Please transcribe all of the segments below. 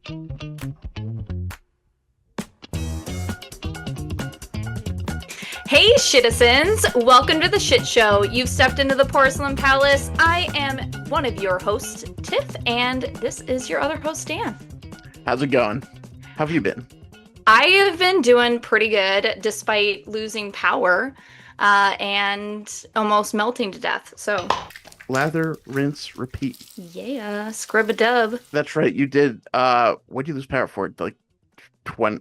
Hey, citizens! Welcome to the shit show. You've stepped into the Porcelain Palace. I am one of your hosts, Tiff, and this is your other host, Dan. How's it going? How have you been? I have been doing pretty good despite losing power and almost melting to death. So, Lather, rinse, repeat. yeah, scrub a dub. That's right. You did. What did you lose power for? Like 20,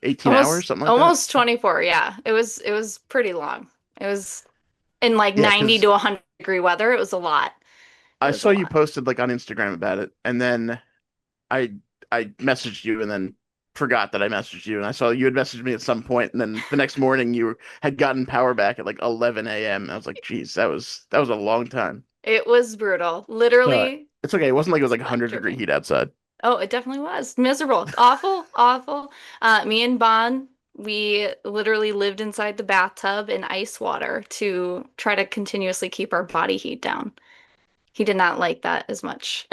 18 hours, Almost something like that. almost 24, yeah. It was pretty long. It was in like Yeah, 90 because to 100-degree weather. It was a lot. It I was a saw you lot. posted like on Instagram about it, and then I I messaged you, and then forgot that I messaged you, and I saw you had messaged me at some point, and then the next morning you had gotten power back at like 11 a.m. I was like, geez, that was a long time. It was brutal. So Literally it's okay. It wasn't like it was like sweat 100-degree dripping. heat outside. Oh, it definitely was. Miserable. Awful, awful. Me and Bon, we literally lived inside the bathtub in ice water to try to continuously keep our body heat down. He did not like that as much.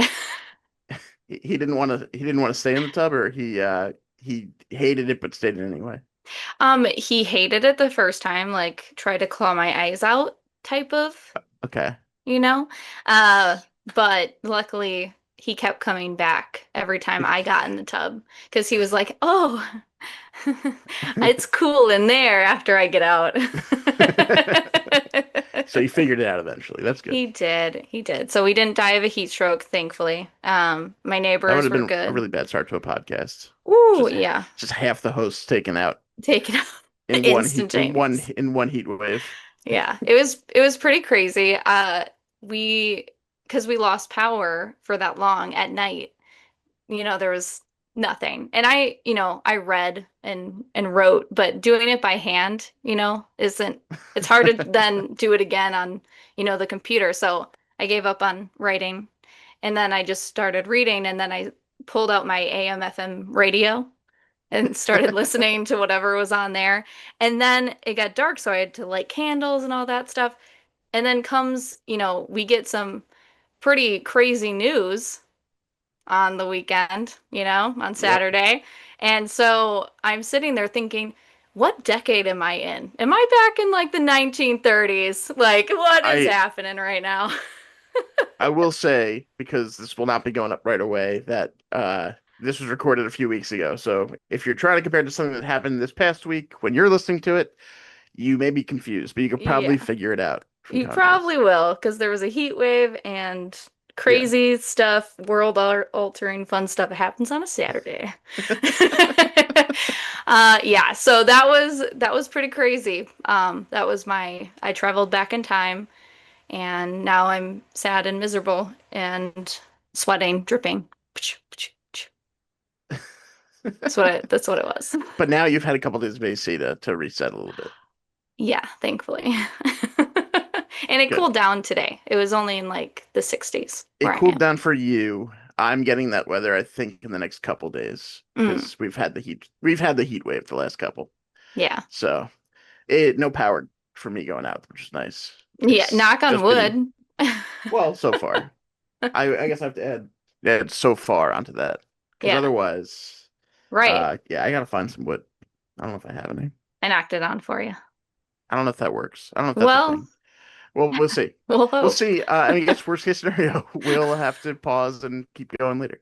He didn't want to. He didn't want to stay in the tub, or he hated it but stayed in anyway. He hated it the first time, like tried to claw my eyes out type of, Okay. you know? Uh, but luckily he kept coming back every time I got in the tub because he was like, "Oh, it's cool in there after I get out." So you figured it out eventually. That's good. He did. He did. So we didn't die of a heat stroke, thankfully. My That would neighbors have were been a good. really bad start to a podcast. Ooh, Just yeah. just half the hosts taken out Take it out in one heat instantaneous. in one heat wave. Yeah. It was pretty crazy. We because we lost power for that long at night. There was nothing. And I read and wrote, but doing it by hand, isn't it's hard to then do it again on, the computer. So I gave up on writing and then I just started reading and then I pulled out my AM FM radio and started listening to whatever was on there. And then it got dark, so I had to light candles and all that stuff. And then comes, we get some pretty crazy news on the weekend, on Yep. Saturday. And so I'm sitting there thinking, what decade am I in? Am I back in like the 1930s? Like, what is I happening right now? I will say, because this will not be going up right away, that this was recorded a few weeks ago. So if you're trying to compare it to something that happened this past week, when you're listening to it, you may be confused, but you could probably Yeah, figure it out from you probably context. will, because there was a heat wave and Yeah. crazy stuff, world altering fun stuff that happens on a Saturday. Yeah, so that was pretty crazy. That was I traveled back in time and now I'm sad and miserable and sweating, dripping. That's what it was. But now you've had a couple days of AC to reset a little bit. Yeah, thankfully. And it Good. cooled down today. It was only in like the 60s where It I cooled am. down for you. I'm getting that weather, I think, in the next couple days Mm, because we've had the heat wave the last couple. yeah. So it no power for me going out, which is nice. Yeah, It's knock on just been wood. well so far. I guess I have to add so far onto that because Yeah, otherwise, right. yeah, I gotta find some wood. I don't know if I have any. I knocked it on for you. I don't know if that works. I don't know if that's a Well, thing. Well, we'll see. we'll We'll hope. see. I mean, I guess worst case scenario, we'll have to pause and keep going later.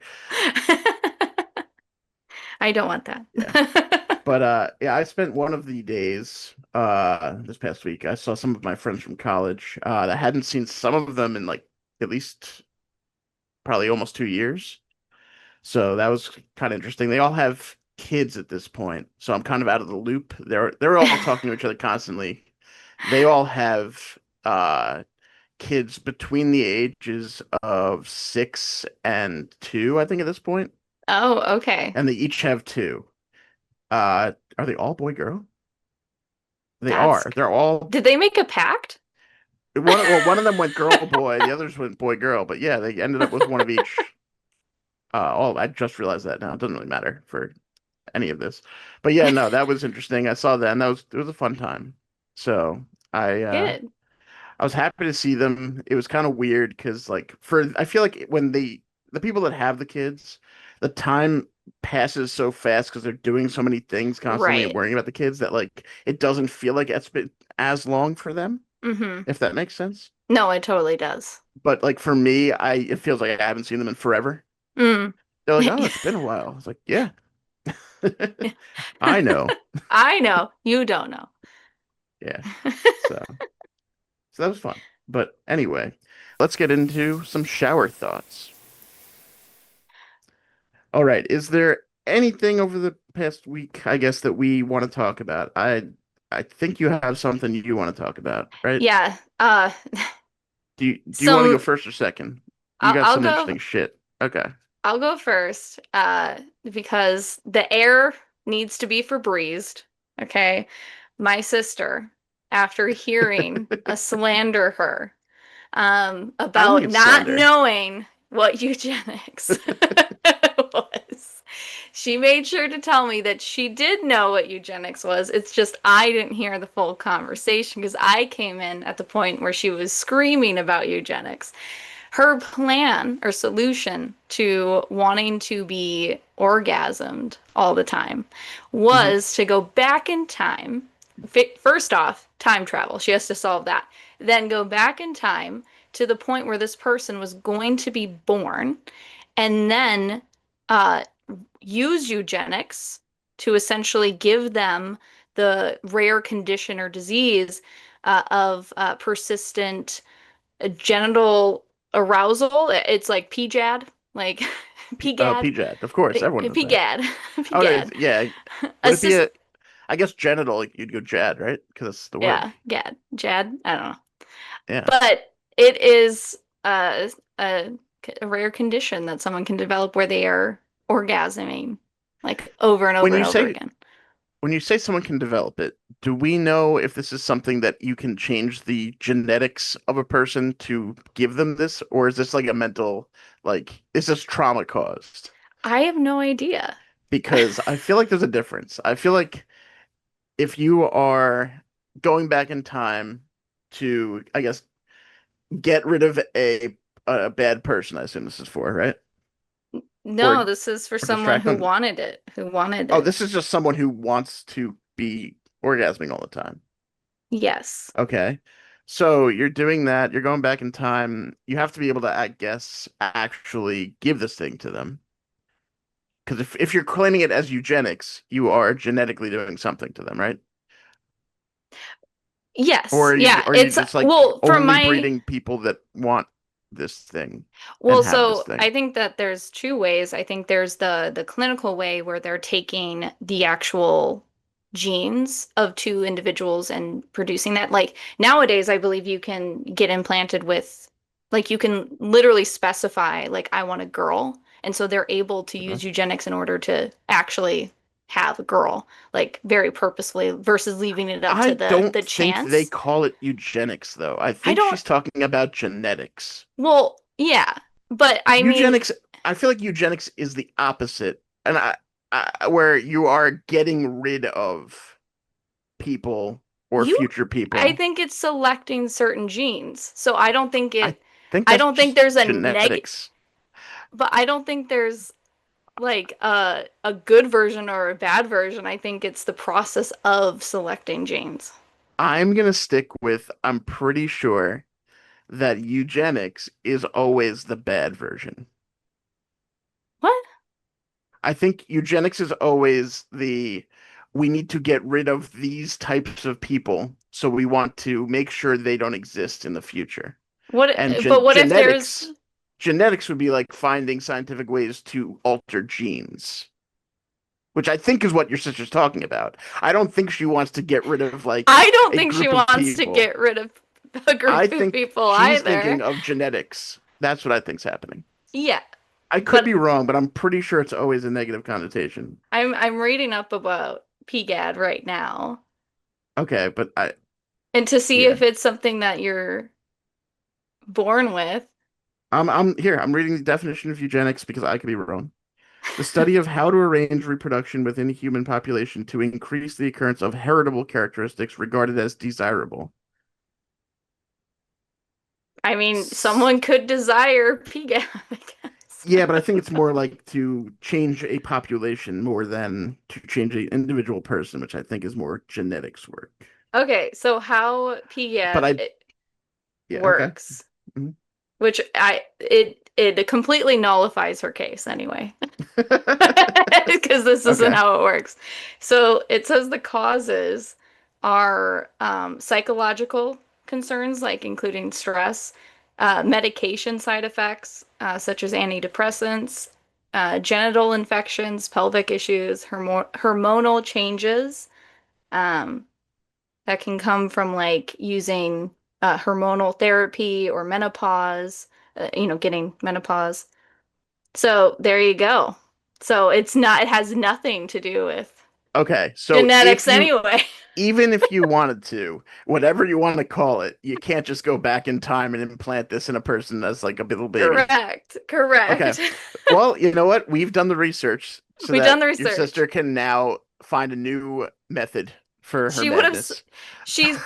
I don't want Yeah. that. But yeah, I spent one of the days this past week. I saw some of my friends from college that hadn't seen some of them in like at least probably almost 2 years. So that was kind of interesting. They all have kids at this point, so I'm kind of out of the loop. They're all talking to each other constantly. They all have kids between the ages of 6 and 2, I think, at this point, Oh, okay. and they each have two. Are they all boy girl? They That's are. They're all Did they make a pact? one of them went girl boy, the others went boy girl, but yeah, they ended up with one of each. Oh, I just realized that now. It doesn't really matter for any of this. But yeah, no, that was interesting. I saw that and it was a fun time. So I uh Good. I was happy to see them. It was kind of weird because like for I feel like when the people that have the kids, the time passes so fast because they're doing so many things constantly and Right. worrying about the kids that like it doesn't feel like it's been as long for them, Mm-hmm. if that makes sense. No, it totally does. But like for me, I it feels like I haven't seen them in forever. Mm. They're like, oh, it's been a while. It's like, yeah, I know. I know. You don't know. Yeah. So so that was fun. But anyway, let's get into some shower thoughts. All right. Is there anything over the past week, I guess, that we want to talk about? I think you have something you want to talk about, right? Yeah. Do you want to go Some first or second? You I'll, got I'll some go interesting shit. Okay. I'll go first, because the air needs to be Febrezed. Okay. My sister, after hearing a slander her, I don't think about it's not slander. knowing what eugenics was. She made sure to tell me that she did know what eugenics was. It's just I didn't hear the full conversation because I came in at the point where she was screaming about eugenics. Her plan or solution to wanting to be orgasmed all the time Hmm. was to go back in time. First off, time travel. She has to solve that. Then go back in time to the point where this person was going to be born, and then uh, use eugenics to essentially give them the rare condition or disease of persistent genital arousal. It's like PJAD, like PGAD, PJAD, of course, everyone knows that. PGAD, Oh, no, PGAD. yeah. Would it be Assist, a? I guess genital, like, you'd go Jad, right? Because that's the word. yeah, GAD, JAD. I don't know, Yeah. but it is a, a rare condition that someone can develop where they are orgasming like over and When over and you over say again. when you say someone can develop it, do we know if this is something that you can change the genetics of a person to give them this, or is this like a mental, like, is this trauma caused? I have no idea. Because I feel like there's a difference. I feel like if you are going back in time to, I guess, get rid of a bad person, I assume this is for, right? No, Or this is for or someone distract who them. wanted it, who wanted Oh, it. this is just someone who wants to be orgasming all the time. Yes. Okay. So you're doing that, you're going back in time. You have to be able to, I guess, actually give this thing to them. Because if you're claiming it as eugenics, you are genetically doing something to them, right? Or Yes. are you Yeah. are you It's just like well, from only my breeding people that want this thing and well, have this so thing? I think that there's two ways. I think there's the clinical way where they're taking the actual genes of two individuals and producing that. Like nowadays, I believe you can get implanted with, like you can literally specify like I want a girl, and so they're able to Okay. use eugenics in order to actually have a girl, like very purposefully versus leaving it up to I don't the think they chance. call it eugenics though. I I think don't, she's talking about genetics. well, yeah, but I mean, Eugenics, I feel like eugenics is the opposite. And where you are getting rid of people or you, future I people. think it's selecting certain genes. So I think I that's don't think just there's a genetics. but I don't think there's like a good version or a bad version. I think it's the process of selecting genes. I'm gonna stick with I'm pretty sure that eugenics is always the bad version. What? I think eugenics is always the we need to get rid of these types of people, so we want to make sure they don't exist in the future. And But what if there's genetics would be like finding scientific ways to alter genes, which I think is what your sister's talking about. I don't think she wants to get rid of like I don't a think she group of wants to people. get rid of a I group of think people she's either. thinking of genetics. That's what I think's happening. Yeah, I could but be wrong, but I'm pretty sure it's always a negative connotation. I'm reading up about PGAD right now, Okay, but and to see yeah. if it's something that you're born with. I'm here. I'm reading the definition of eugenics because I could be wrong. The study of how to arrange reproduction within a human population to increase the occurrence of heritable characteristics regarded as desirable. I mean, S- someone could desire PGAD, I guess. Yeah, but I think it's more like to change a population more than to change an individual person, which I think is more genetics work. Okay, so how But PEF I, it yeah, okay. works, Mhm. which it completely nullifies her case anyway. Because this isn't Okay. how it works. So it says the causes are psychological concerns, like including stress, medication side effects, such as antidepressants, genital infections, pelvic issues, hormonal changes, um, that can come from like using hormonal therapy or menopause, getting menopause. So there you go. So it has nothing to do with Okay. So genetics anyway. even if you wanted to, whatever you want to call it, you can't just go back in time and implant this in a person as like a little baby. Correct. Okay. Correct. Well, you know what? We've done the research so We done that the your research. sister can now find a new method for her She would have, madness. she's,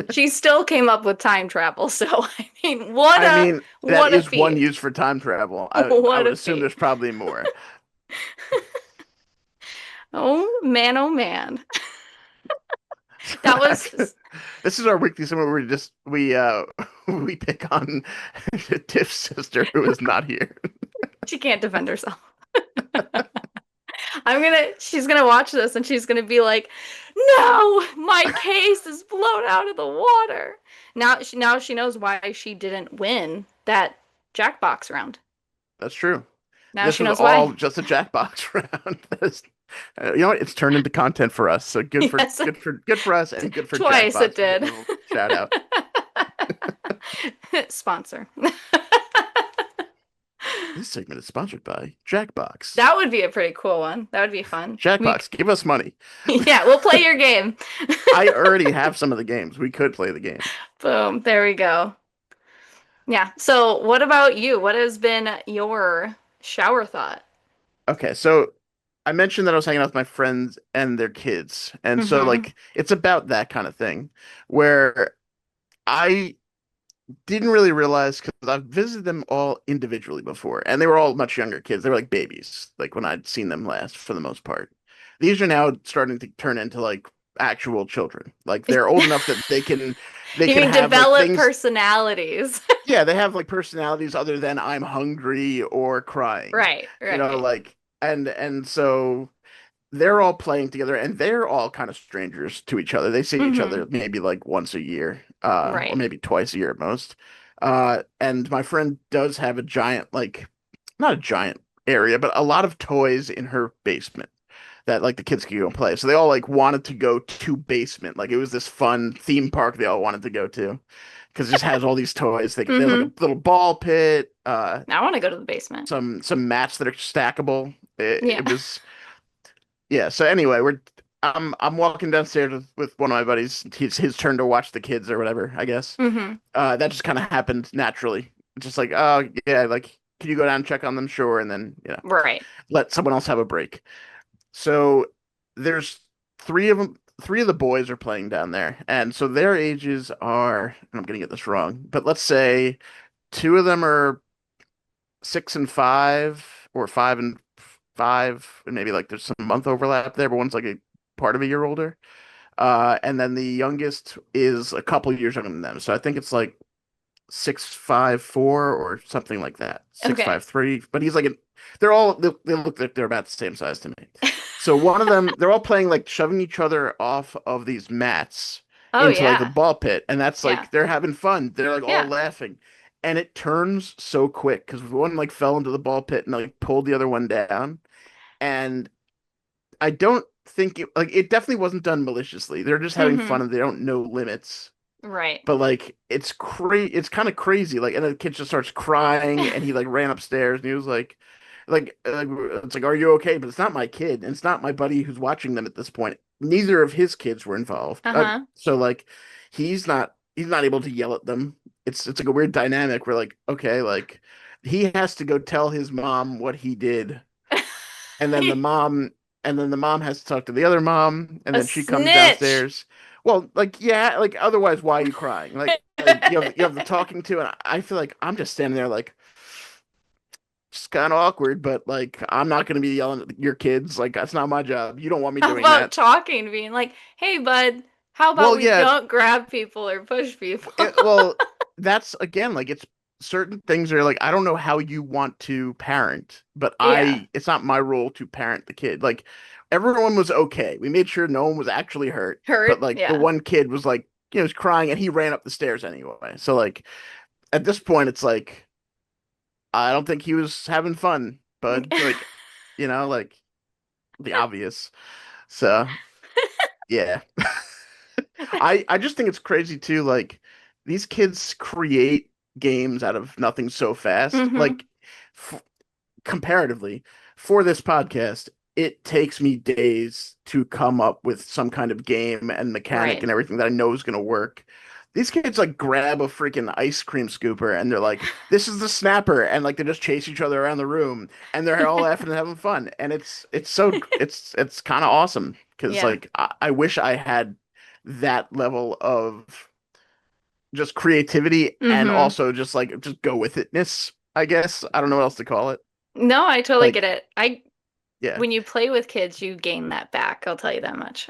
she still came up with time travel. So, I mean, I mean, that what a is one feat. use for time travel. I What would a assume feat. there's probably more. Oh man, oh man. That was, This is our weekly segment where we we pick on Tiff's sister who is not here. she can't defend herself. She's gonna watch this and she's gonna be like, no, my case is blown out of the water. Now she knows why she didn't win that Jackbox round. That's true. Now This she was knows why. all just a Jackbox round. You know what? It's turned into content for us. So Yes, good for us and good for twice it Jackbox to get a did. little shout out. Sponsor. This segment is sponsored by Jackbox. That would be a pretty cool one. That would be fun. Jackbox, give us money. Yeah, we'll play your game. I already have some of the games. We could play the game. Boom. There we go. Yeah. So, what about you? What has been your shower thought? Okay, so I mentioned that I was hanging out with my friends and their kids. And so Mm-hmm. like it's about that kind of thing where I didn't really realize because I've visited them all individually before, and they were all much younger kids. They were like babies, like when I'd seen them last for the most part. These are now starting to turn into like actual children. Like they're old enough that they You can mean have like develop things. personalities? Yeah, they have like personalities other than I'm hungry or crying. Right, You know, right. like and so they're all playing together and they're all kind of strangers to each other. They see each Mm-hmm. other maybe like once a year, or Right. maybe twice a year at most. And my friend does have a giant, like, not a giant area, but a lot of toys in her basement that like the kids could go and play. So they all like wanted to go to basement. Like it was this fun theme park they all wanted to go to because it just has all these toys. There's like Mm-hmm. a little ball pit, I want to go to the basement. some mats that are stackable. Yeah. It was yeah. So anyway, I'm walking downstairs with one of my buddies. It's his turn to watch the kids or whatever, I guess. Mm-hmm. That just kind of happened naturally. Just like, oh yeah, like can you go down and check on them? Sure, and then Right. let someone else have a break. So there's three of them. Three of the boys are playing down there, and so their ages are. And I'm gonna get this wrong, but let's say two of them are 6 and 5, or 5 and 5, and maybe like there's some month overlap there, but one's like a part of a year older. And then the youngest is a couple years younger than them. So I think it's like 6'5", 4" or something like that. Six Okay. five three. But he's like they look like they're about the same size to me. So one of them, they're all playing like shoving each other off of these mats Oh into like the yeah. ball pit, and that's Yeah. like they're having fun. They're like all Yeah. laughing, and it turns so quick because one like fell into the ball pit and like pulled the other one down, and I don't think it definitely wasn't done maliciously. They're just having Mm-hmm. fun and they don't know limits. Right. But like it's kind of crazy. Like and the kid just starts crying and he like ran upstairs and he was like it's like, are you okay? But it's not my kid and it's not my buddy who's watching them at this point. Neither of his kids were involved. Uh-huh. So like he's not able to yell at them. It's like a weird dynamic where like okay, like he has to go tell his mom what he did, and then the mom has to talk to the other mom, and A then she comes snitch. downstairs. Well, like yeah, like otherwise, why are you crying? Like you have the talking to, and I feel like I'm just standing there like It's kind of awkward, but like I'm not gonna be yelling at your kids. Like that's not my job. You don't want me How doing about that. talking, being like, "Hey, bud, how about Well, we yeah, don't grab people or push people?" well, that's again like it's certain things are like I don't know how you want to parent, but Yeah. it's not my role to parent the kid. Like everyone was okay. We made sure no one was actually hurt, but Hurt? like the Yeah. one kid was like, he was crying and he ran up the stairs anyway. So like at this point it's like I don't think he was having fun, bud. Like, like the obvious. So, yeah. I just think it's crazy too. Like these kids create games out of nothing so fast. hmm Like f comparatively for this podcast, it takes me days to come up with some kind of game and mechanic Right. and everything that I know is going to work. These kids like grab a freaking ice cream scooper and they're like, "This is the snapper," and like they just chase each other around the room and they're all laughing and having fun. And it's kind of awesome because Yeah. like I wish I had that level of just creativity and hmm also just go with itness, I guess. I don't know what else to call it. No, I totally get Like, it. I yeah. When you play with kids, you gain that back, I'll tell you that much.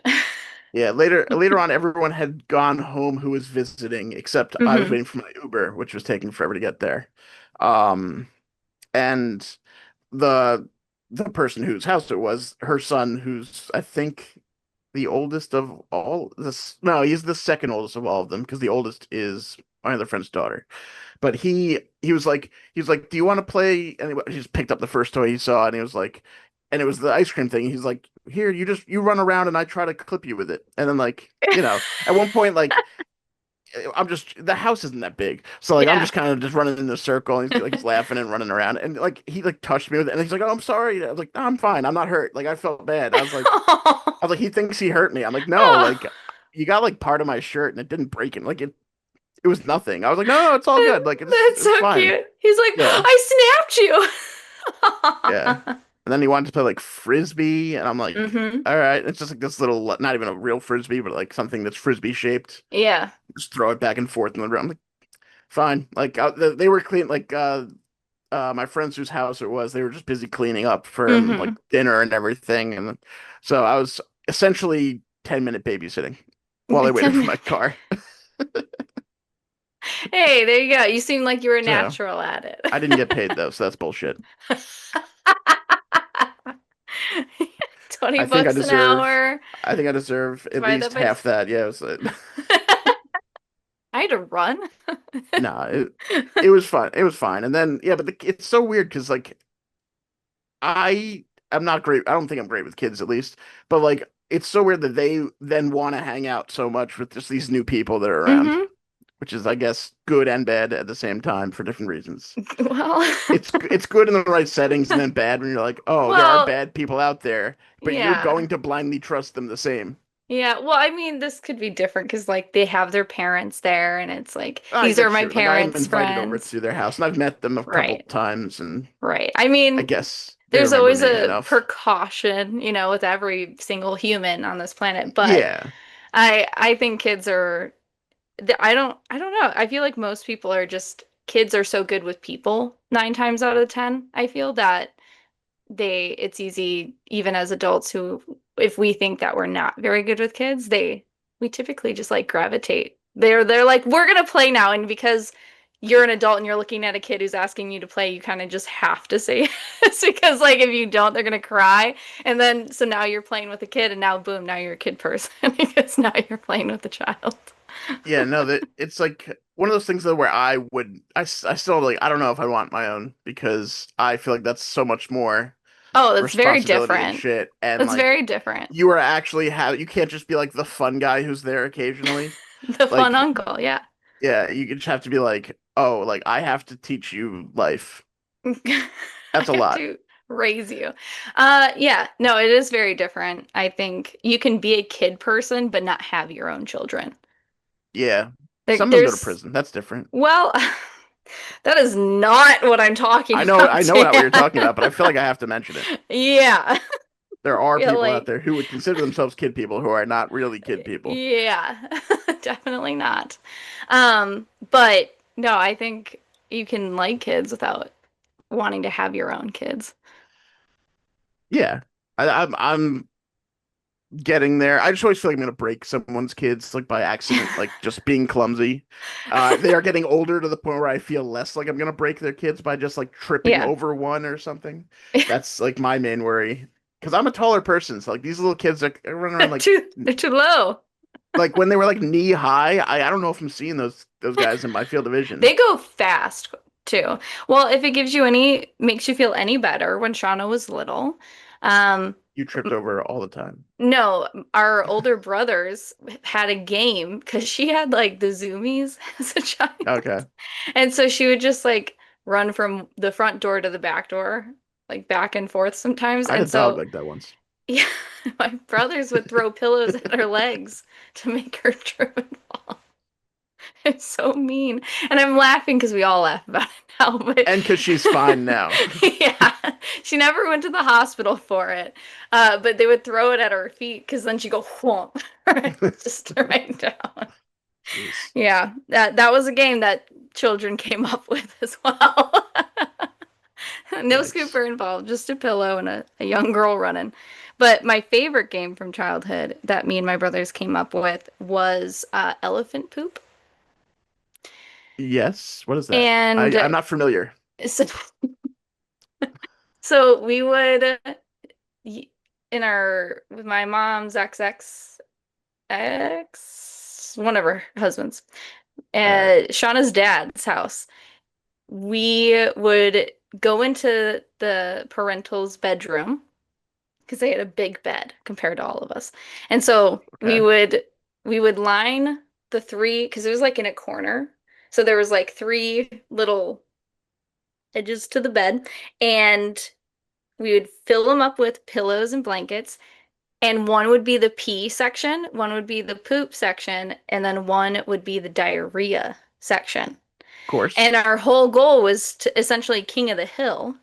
Yeah, later on everyone had gone home who was visiting except I was hmm waiting for my Uber, which was taking forever to get there. Um and the the person whose house it was, her son, who's I think the oldest of all this no, he's the second oldest of all of them because the oldest is my other friend's daughter. But he was like, "Do you want to play?" And he just picked up the first toy he saw, and he was like, and it was the ice cream thing. He's like, "Here, you run around, and I try to clip you with it." And then like, at one point, like, I'm just the house isn't that big, so like I'm Yeah. just kind of just running in a circle, and he's laughing and running around, and like he like touched me with it, and he's like, "Oh, I'm sorry." I was like, "No, I'm fine. I'm not hurt." Like I felt bad. I was like, he thinks he hurt me. I'm like, no, like Oh, you got like part of my shirt, and it didn't break it. Like it was nothing. I was like, no, no, it's all good. Like that's it's so fine. cute. He's like, Yeah, I snapped yeah. you. And then he wanted to play like frisbee, and I'm like, hmm all right, it's just like this little, not even a real frisbee, but like something that's frisbee shaped. Yeah. Just throw it back and forth in the room. I'm like, fine. Like they were clean. Like my friends whose house it was, they were just busy cleaning up for him, like hmm dinner and everything. And so I was essentially 10-minute babysitting while I waited for my car. Hey, there you go. You seem like you were So natural at it. I didn't get paid though, so that's bullshit. 20 I think I bucks an deserve hour. I think I deserve at Divide that least by half that. Yeah, I had to run. no, it was fun. It was fine. And then yeah, but it's so weird because like I am not great. I don't think I'm great with kids at least, but like it's so weird that they then want to hang out so much with just these new people that are around, hmm which is I guess good and bad at the same time for different reasons. Well, It's good in the right settings and then bad when you're like, "Oh, there are well, bad people out there, but you're yeah. going to blindly trust them the same." Yeah, well, I mean, this could be different because, like, they have their parents there, and it's like, Ah, these are that's my true. Like I am parents' invited over friends. to their house and I've met them a couple Right, times and right. I I mean, guess they there's remember always me a enough. precaution, with every single human on this planet, but Yeah. I think kids are, I don't know. I feel like most people are just, kids are so good with people 9 times out of 10. I feel that it's easy even as adults who, if we think that we're not very good with kids, we typically just like gravitate. They're like, we're gonna play now, and because you're an adult and you're looking at a kid who's asking you to play, you kind of just have to say yes because like if you don't, they're gonna cry. And then so now you're playing with a kid, and now boom, now you're a kid person because now you're playing with a child. Yeah, no, that it's like one of those things though where I still like I don't know if I want my own because I feel like that's so much more Oh, that's very responsibility and different. shit and That's like very different. you are actually have you can't just be like the fun guy who's there occasionally. The fun Like uncle, yeah. yeah, you just have to be like, "Oh, like I have to teach you life." I That's a have lot. to raise you. Yeah, no, it is very different. I think you can be a kid person but not have your own children. Yeah. There, Some of them go to there's, prison. That's different. well, that is not what I'm talking I about, know what you're Dan. talking about, but I feel like I have to mention it. Yeah, There I are feel people out like, there who would consider themselves kid people who are not really kid people. yeah, definitely not. But no, I think you can like kids without. wanting to have your own kids. Yeah. I'm getting there. I just always feel like I'm gonna break someone's kids like by accident, like just being clumsy. They are getting older to the point where I feel less like I'm gonna break their kids by just like tripping Yeah. over one or something. That's like my main worry. Because I'm a taller person, so like these little kids are running around They're too low. like when they were like knee high. I don't know if I'm seeing those guys in my field of vision. They go fast too. Well, if it gives you any, makes you feel any better, when Shauna was little, um, You tripped over all the time. no, our older brothers had a game because she had like the zoomies as a child. Okay. And so she would just like run from the front door to the back door, like back and forth sometimes. I had a And dog so, like that once. yeah, my brothers would throw pillows at her legs to make her trip and fall. It's so mean. And I'm laughing because we all laugh about it now, but And because she's fine now. yeah, she never went to the hospital for it. But they would throw it at her feet because then she'd go whomp, right, just right down. Jeez. Yeah, that was a game that children came up with as well. No Yikes. scooper involved, just a pillow and a young girl running. But my favorite game from childhood that me and my brothers came up with was elephant poop. Yes. What is that? And I'm not familiar. so, so we would in our with my mom's ex one of her husbands, All right. Shauna's dad's house. We would go into the parental's bedroom because they had a big bed compared to all of us. And so Okay. we would line the three because it was like in a corner. So there was like three little edges to the bed, and we would fill them up with pillows and blankets. And one would be the pee section, one would be the poop section, and then one would be the diarrhea section. Of course. And our whole goal was to essentially king of the hill,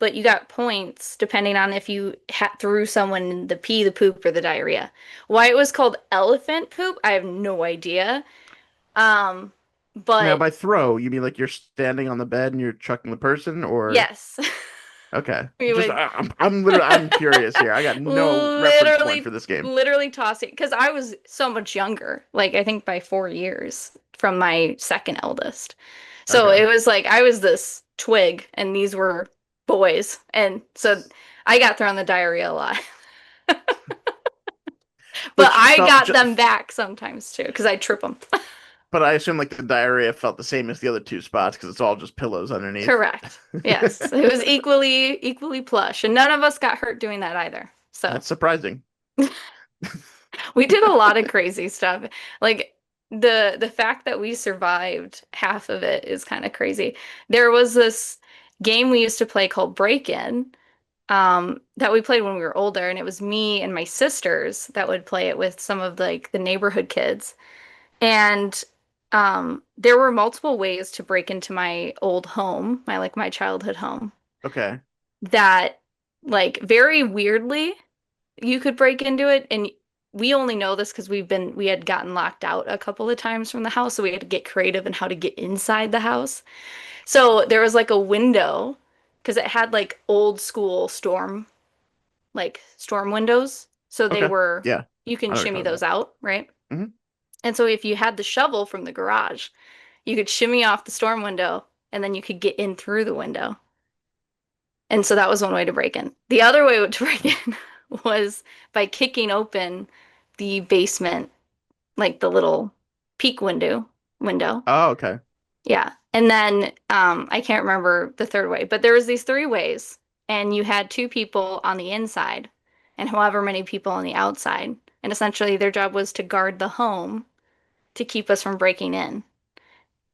but you got points depending on if you threw someone in the pee, the poop, or the diarrhea. Why it was called elephant poop, I have no idea. Um, Now, but by throw, you mean like you're standing on the bed and you're chucking the person, or yes, okay? we Just would I'm literally I'm curious here. I got no reference point for literally, this game. literally toss it because I was so much younger, like I think by 4 years from my second eldest. So Okay, it was like I was this twig and these were boys. And so I got thrown the diarrhea a lot. But which I felt got just, them back sometimes too because I trip them. but I assume like the diarrhea felt the same as the other two spots because it's all just pillows underneath. Correct. Yes. It was equally plush. And none of us got hurt doing that either. So That's surprising. we did a lot of crazy stuff. Like the fact that we survived half of it is kind of crazy. There was this game we used to play called Break-In, that we played when we were older, and it was me and my sisters that would play it with some of like the neighborhood kids. And there were multiple ways to break into my old home, my childhood home, Okay, that like very weirdly you could break into it. And we only know this because we had gotten locked out a couple of times from the house, so we had to get creative in how to get inside the house. So there was like a window because it had like old school storm windows. So they okay, were, yeah, you I can know what you're shimmy talking those about. out, right? Hmm. And so if you had the shovel from the garage, you could shimmy off the storm window and then you could get in through the window. And so that was one way to break in. The other way to break in was by kicking open the basement, like the little peek window. Oh, okay, Yeah. And then I can't remember the third way, but there was these three ways, and you had two people on the inside and however many people on the outside. And essentially their job was to guard the home to keep us from breaking in.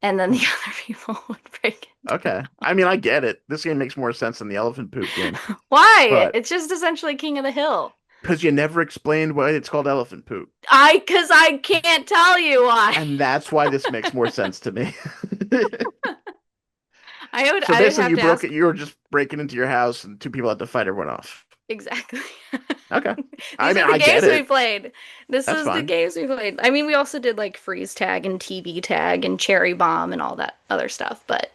And then the Hmm. other people would break into the Okay. I mean, I get it. This game makes more sense than the elephant poop game, home. Why? but It's just essentially King of the Hill. because you never explained why it's called elephant poop. Cause I can't tell you why. And that's why this makes more sense to me. So I would basically, have you to broke it. ask You were just breaking into your house, and two people had to fight everyone off. exactly. Okay. I These mean, are the I get games we it. played. This That's was the fine. games we played. I mean, we also did like freeze tag and TV tag and cherry bomb and all that other stuff, but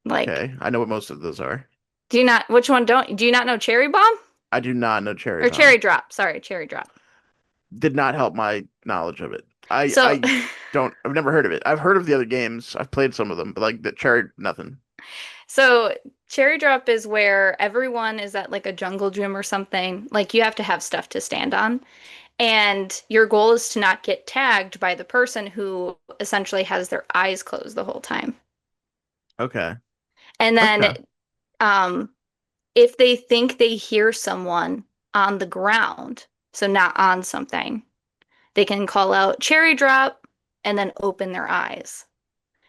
Like, Okay, I know what most of those are. do you not, which one don't, do you not know Cherry Bomb? I do not know cherry Or bomb. Cherry Drop? Sorry, Cherry Drop. Did not help my knowledge of it. I So, I don't. I've never heard of it. I've heard of the other games. I've played some of them, but like the cherry, nothing. so Cherry Drop is where everyone is at like a jungle gym or something. Like you have to have stuff to stand on. And your goal is to not get tagged by the person who essentially has their eyes closed the whole time. Okay. And then Okay. um, if they think they hear someone on the ground, so not on something, they can call out cherry drop and then open their eyes.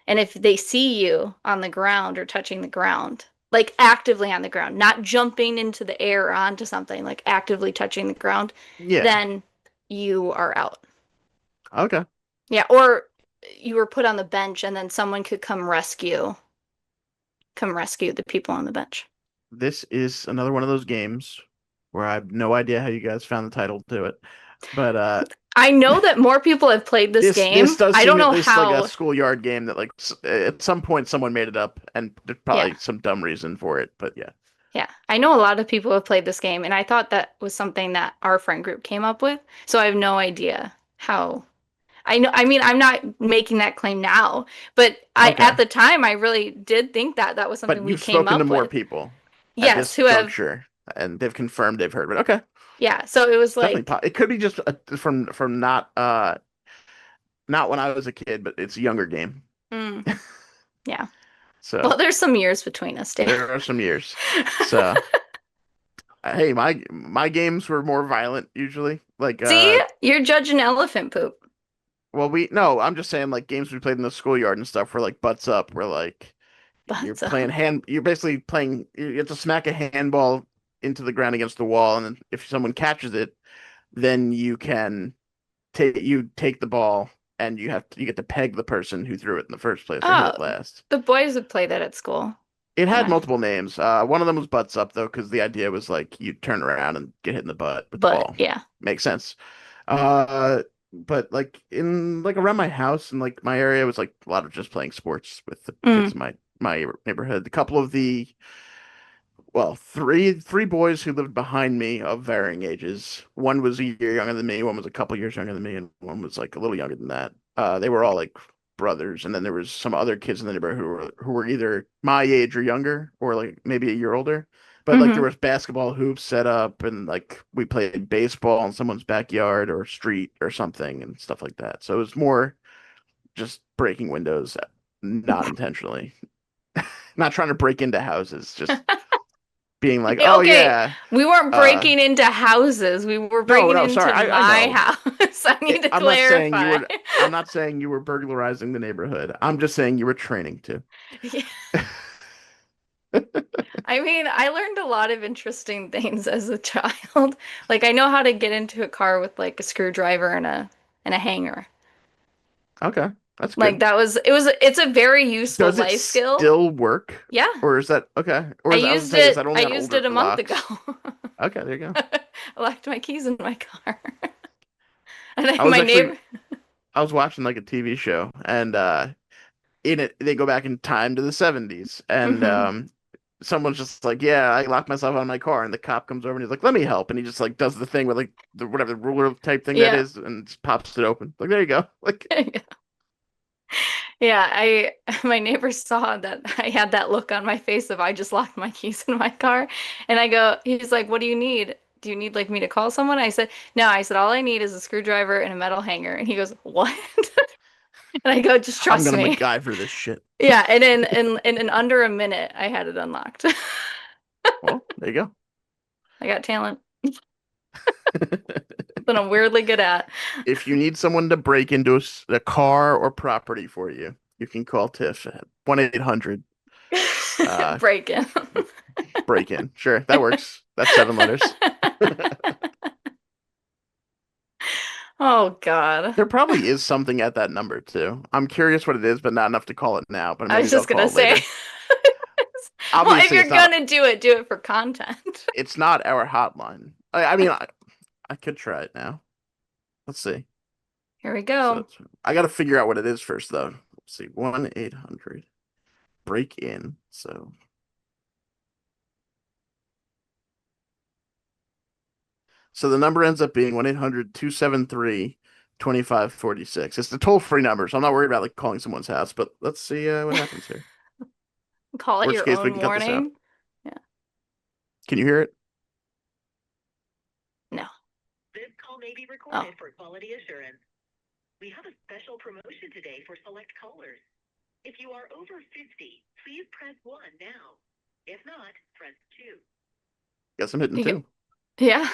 And if they see you on the ground or touching the ground, like actively on the ground, not jumping into the air or onto something, like actively touching the ground, Yeah. then you are out. Okay. Yeah, or you were put on the bench and then someone could come rescue the people on the bench. This is another one of those games where I have no idea how you guys found the title to it, but I know that more people have played this this game. does I don't seem at know least like a how. schoolyard game that like at some point someone made it up, and there's Yeah. probably some dumb reason for it. But yeah. Yeah. I know a lot of people have played this game, and I thought that was something that our friend group came up with. So I have no idea how. I know, I mean, I'm not making that claim now, but I Okay. at the time I really did think that that was something But we you've came spoken to up more with. people at Yes, this who have juncture, and they've confirmed they've heard. But okay, yeah, so it was definitely like it could be just from not when I was a kid, but it's a younger game. mm, yeah. Well, So there's some years between us, Dan. there are some years. So hey, my games were more violent usually. Like See, you're judging elephant poop. well we no, I'm just saying like games we played in the schoolyard and stuff were like butts up, where like But you're basically playing you have to smack a handball into the ground against the wall, and then if someone catches it, then you take the ball and you get to peg the person who threw it in the first place or hit oh, it last. the boys would play that at school. It When had I, multiple names. One of them was butts up though, because the idea was like you turn around and get hit in the butt with the but ball. yeah. Makes sense. Uh, but like in like around my house and like my area was like a lot of just playing sports with the kids Mm, in my neighborhood. A couple of the well, three boys who lived behind me of varying ages. One was a year younger than me, one was a couple years younger than me, and one was like a little younger than that. They were all like brothers, and then there was some other kids in the neighborhood who were either my age or younger, or like maybe a year older. But like there hmm was basketball hoops set up, and like we played baseball in someone's backyard or street or something and stuff like that. So it was more just breaking windows, not intentionally, not trying to break into houses, just being like, oh Okay, yeah, we weren't uh, breaking into houses. We were no, breaking no, sorry, into I my know. house. I need to I'm not saying you clarify. were. I'm not saying you were burglarizing the neighborhood. I'm just saying you were training to. Yeah. I mean, I learned a lot of interesting things as a child. Like I know how to get into a car with like a screwdriver and a hanger. Okay, that's Like good. that was it's a very useful Does it life skill. still work, Yeah. or is that okay? Or I is I was used gonna say, is it that I only on used it older a month ago. locks? Okay, there you go. I locked my keys in my car. And I was my actually neighbor I was watching like a TV show, and in it they go back in time to the 70s, and hmm someone's just like, yeah, I locked myself out of my car, and the cop comes over and he's like, let me help, and he just like does the thing with like the whatever the ruler type thing that Yeah. is, and just pops it open. Like there you go. Like Yeah, I my neighbor saw that I had that look on my face of I just locked my keys in my car. And I go, he's like, "What do you need? Do you need like me to call someone?" I said, "No." I said, "All I need is a screwdriver and a metal hanger." And he goes, "What?" And I go, "Just I'm trust gonna me." MacGyver this shit. Yeah, and in under a minute I had it unlocked. Well, there you I got talent go. that I'm weirdly good at. If you need someone to break into a car or property for you, you can call Tiff at 1-800 uh Break in. break in. Sure, that works. That's 7 letters. Oh God. There probably is something at that number too. I'm curious what it is, but not enough to call it now. But I was maybe I'll just gonna call it say. later. Well, if Obviously, you're gonna do it for content. it's not our hotline. I mean, I could try it now. Let's see. Here we So go. I got to figure out what it is first, though. Let's see. 1-800. break in. So the number ends up being 1-800-273-2546. It's the toll-free number, so I'm not worried about like calling someone's house, but let's see what happens here. Call it Worst your case, we own can cut this out. warning. Yeah. Can you hear it? No. This call may be Oh. recorded for quality assurance. We have a special promotion today for select callers. If you are over 50, please press 1 now. If not, press 2. Guess I'm hitting You get, two. yeah.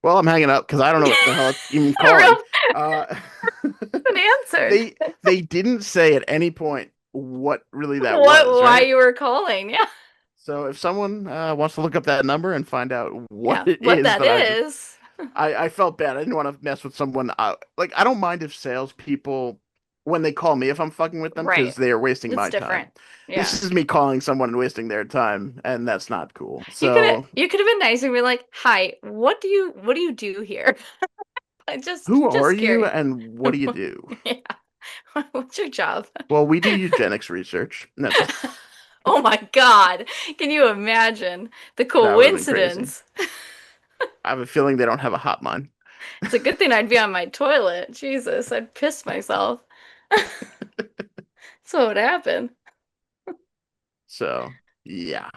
Well, I'm hanging up because I don't know what the hell it's even calling. Real Uh, an answered. they didn't say at any point what really that What was, why right? you were calling. Yeah. So if someone wants to look up that number and find out what Yeah. it What is that that I just is. I felt bad. I didn't want to mess with someone. Like I don't mind if salespeople when they call me if I'm fucking with them because Right. they are wasting It's my time. different. Yeah. This is me calling someone and wasting their time, and that's not cool. You could have So you could have been nice and be like, "Hi, what do you do here?" I who are just you curious. and what do you do? Yeah. What's your job? Well, we do eugenics research. No, just Oh my God. Can you imagine the that would have been crazy. coincidence? I have a feeling they don't have a hotline. It's a good thing I'd be on my toilet. Jesus, I'd piss myself. So what would happen? So yeah.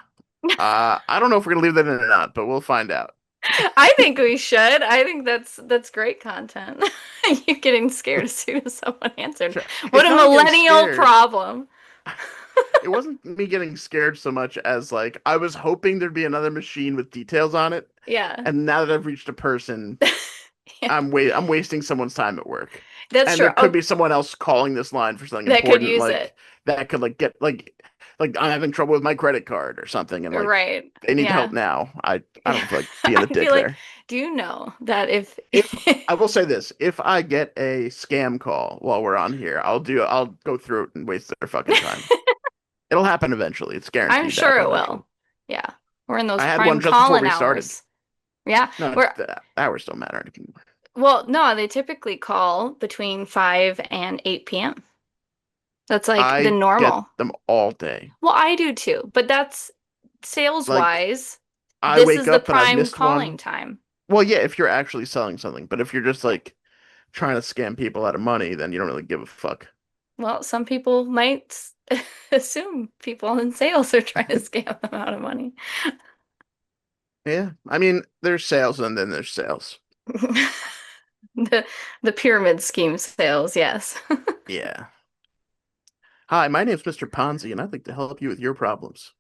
I don't know if we're gonna leave that in or not, but we'll find out. I think we should. I think that's great content. You getting scared as soon as someone answered. Sure. What It's a not me getting millennial scared. problem. It wasn't me getting scared so much as like I was hoping there'd be another machine with details on it, Yeah. and now that I've reached a person, Yeah. I'm wasting someone's time at work. That's And there true. could Oh, be someone else calling this line for something that could important, use it. like that could like get like I'm having trouble with my credit card or something, and like Right. they need help Yeah. now. I Yeah. don't feel like being I a feel dick like, there. do you know that if If I will say this, if I get a scam call while we're on here, I'll go through it and waste their fucking time. It'll happen eventually. It's I'm guaranteed to sure happen it eventually. will. Yeah. We're in those I had one prime just before calling we started. hours. Yeah. No, We're the hours don't matter anymore. well, no, they typically call between 5 and 8 p.m. That's like the I get normal. them all day. Well, I do too, but that's sales Like wise, I this wake is the up and I've prime missed calling one. time. Well, yeah, if you're actually selling something, but if you're just Yeah. like trying to scam people out of money, then you don't really give a fuck. Well, some people might assume people in sales are trying to scam them out of money. Yeah, I mean, there's sales and then there's sales. The the pyramid scheme sales, yes. Yeah. Hi, my name's Mr. Ponzi, and I'd like to help you with your problems.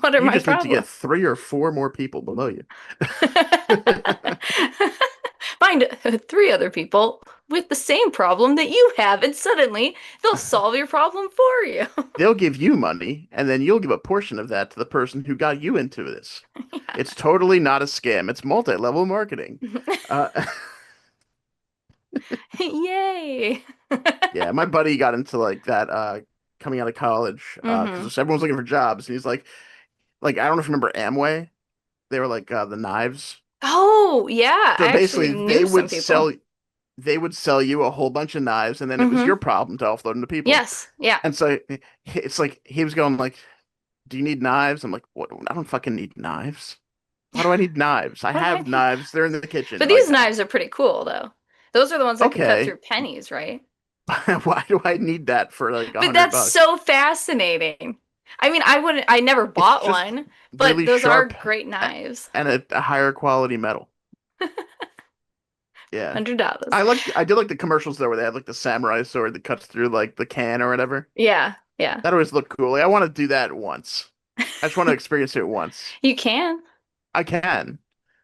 What are You my just need to get problems? 3 or 4 more people below you. Find three other people with the same problem that you have, and suddenly they'll solve your problem for you. They'll give you money, and then you'll give a portion of that to the person who got you into this. It's totally not a scam. It's multi-level marketing. Uh, Yay. yeah, my buddy got into like that coming out of college Hmm. because everyone's looking for jobs, and he's like I don't know if you remember Amway. They were like the knives. Oh, yeah. So I actually basically, knew some people. they would sell you a whole bunch of knives, and then it was your Hmm. problem to offload them to people. Yes. Yeah. And so it's like he was going like, "Do you need knives?" I'm like, "What? I don't fucking need knives. Why do I need knives? I What do I have need? knives. They're in the kitchen But right these now." knives are pretty cool, though. Those are the ones that can cut through Okay, pennies, right? why do I need that for like a But hundred that's bucks? so fascinating. I mean, I never It's bought just one, but really those are sharp great knives. and a higher quality metal. Yeah. $100. I did like the commercials though where they had like the samurai sword that cuts through like the can or whatever. Yeah, yeah. That always looked cool. Like, I want to do that once. I just want to experience it once. You can. I can.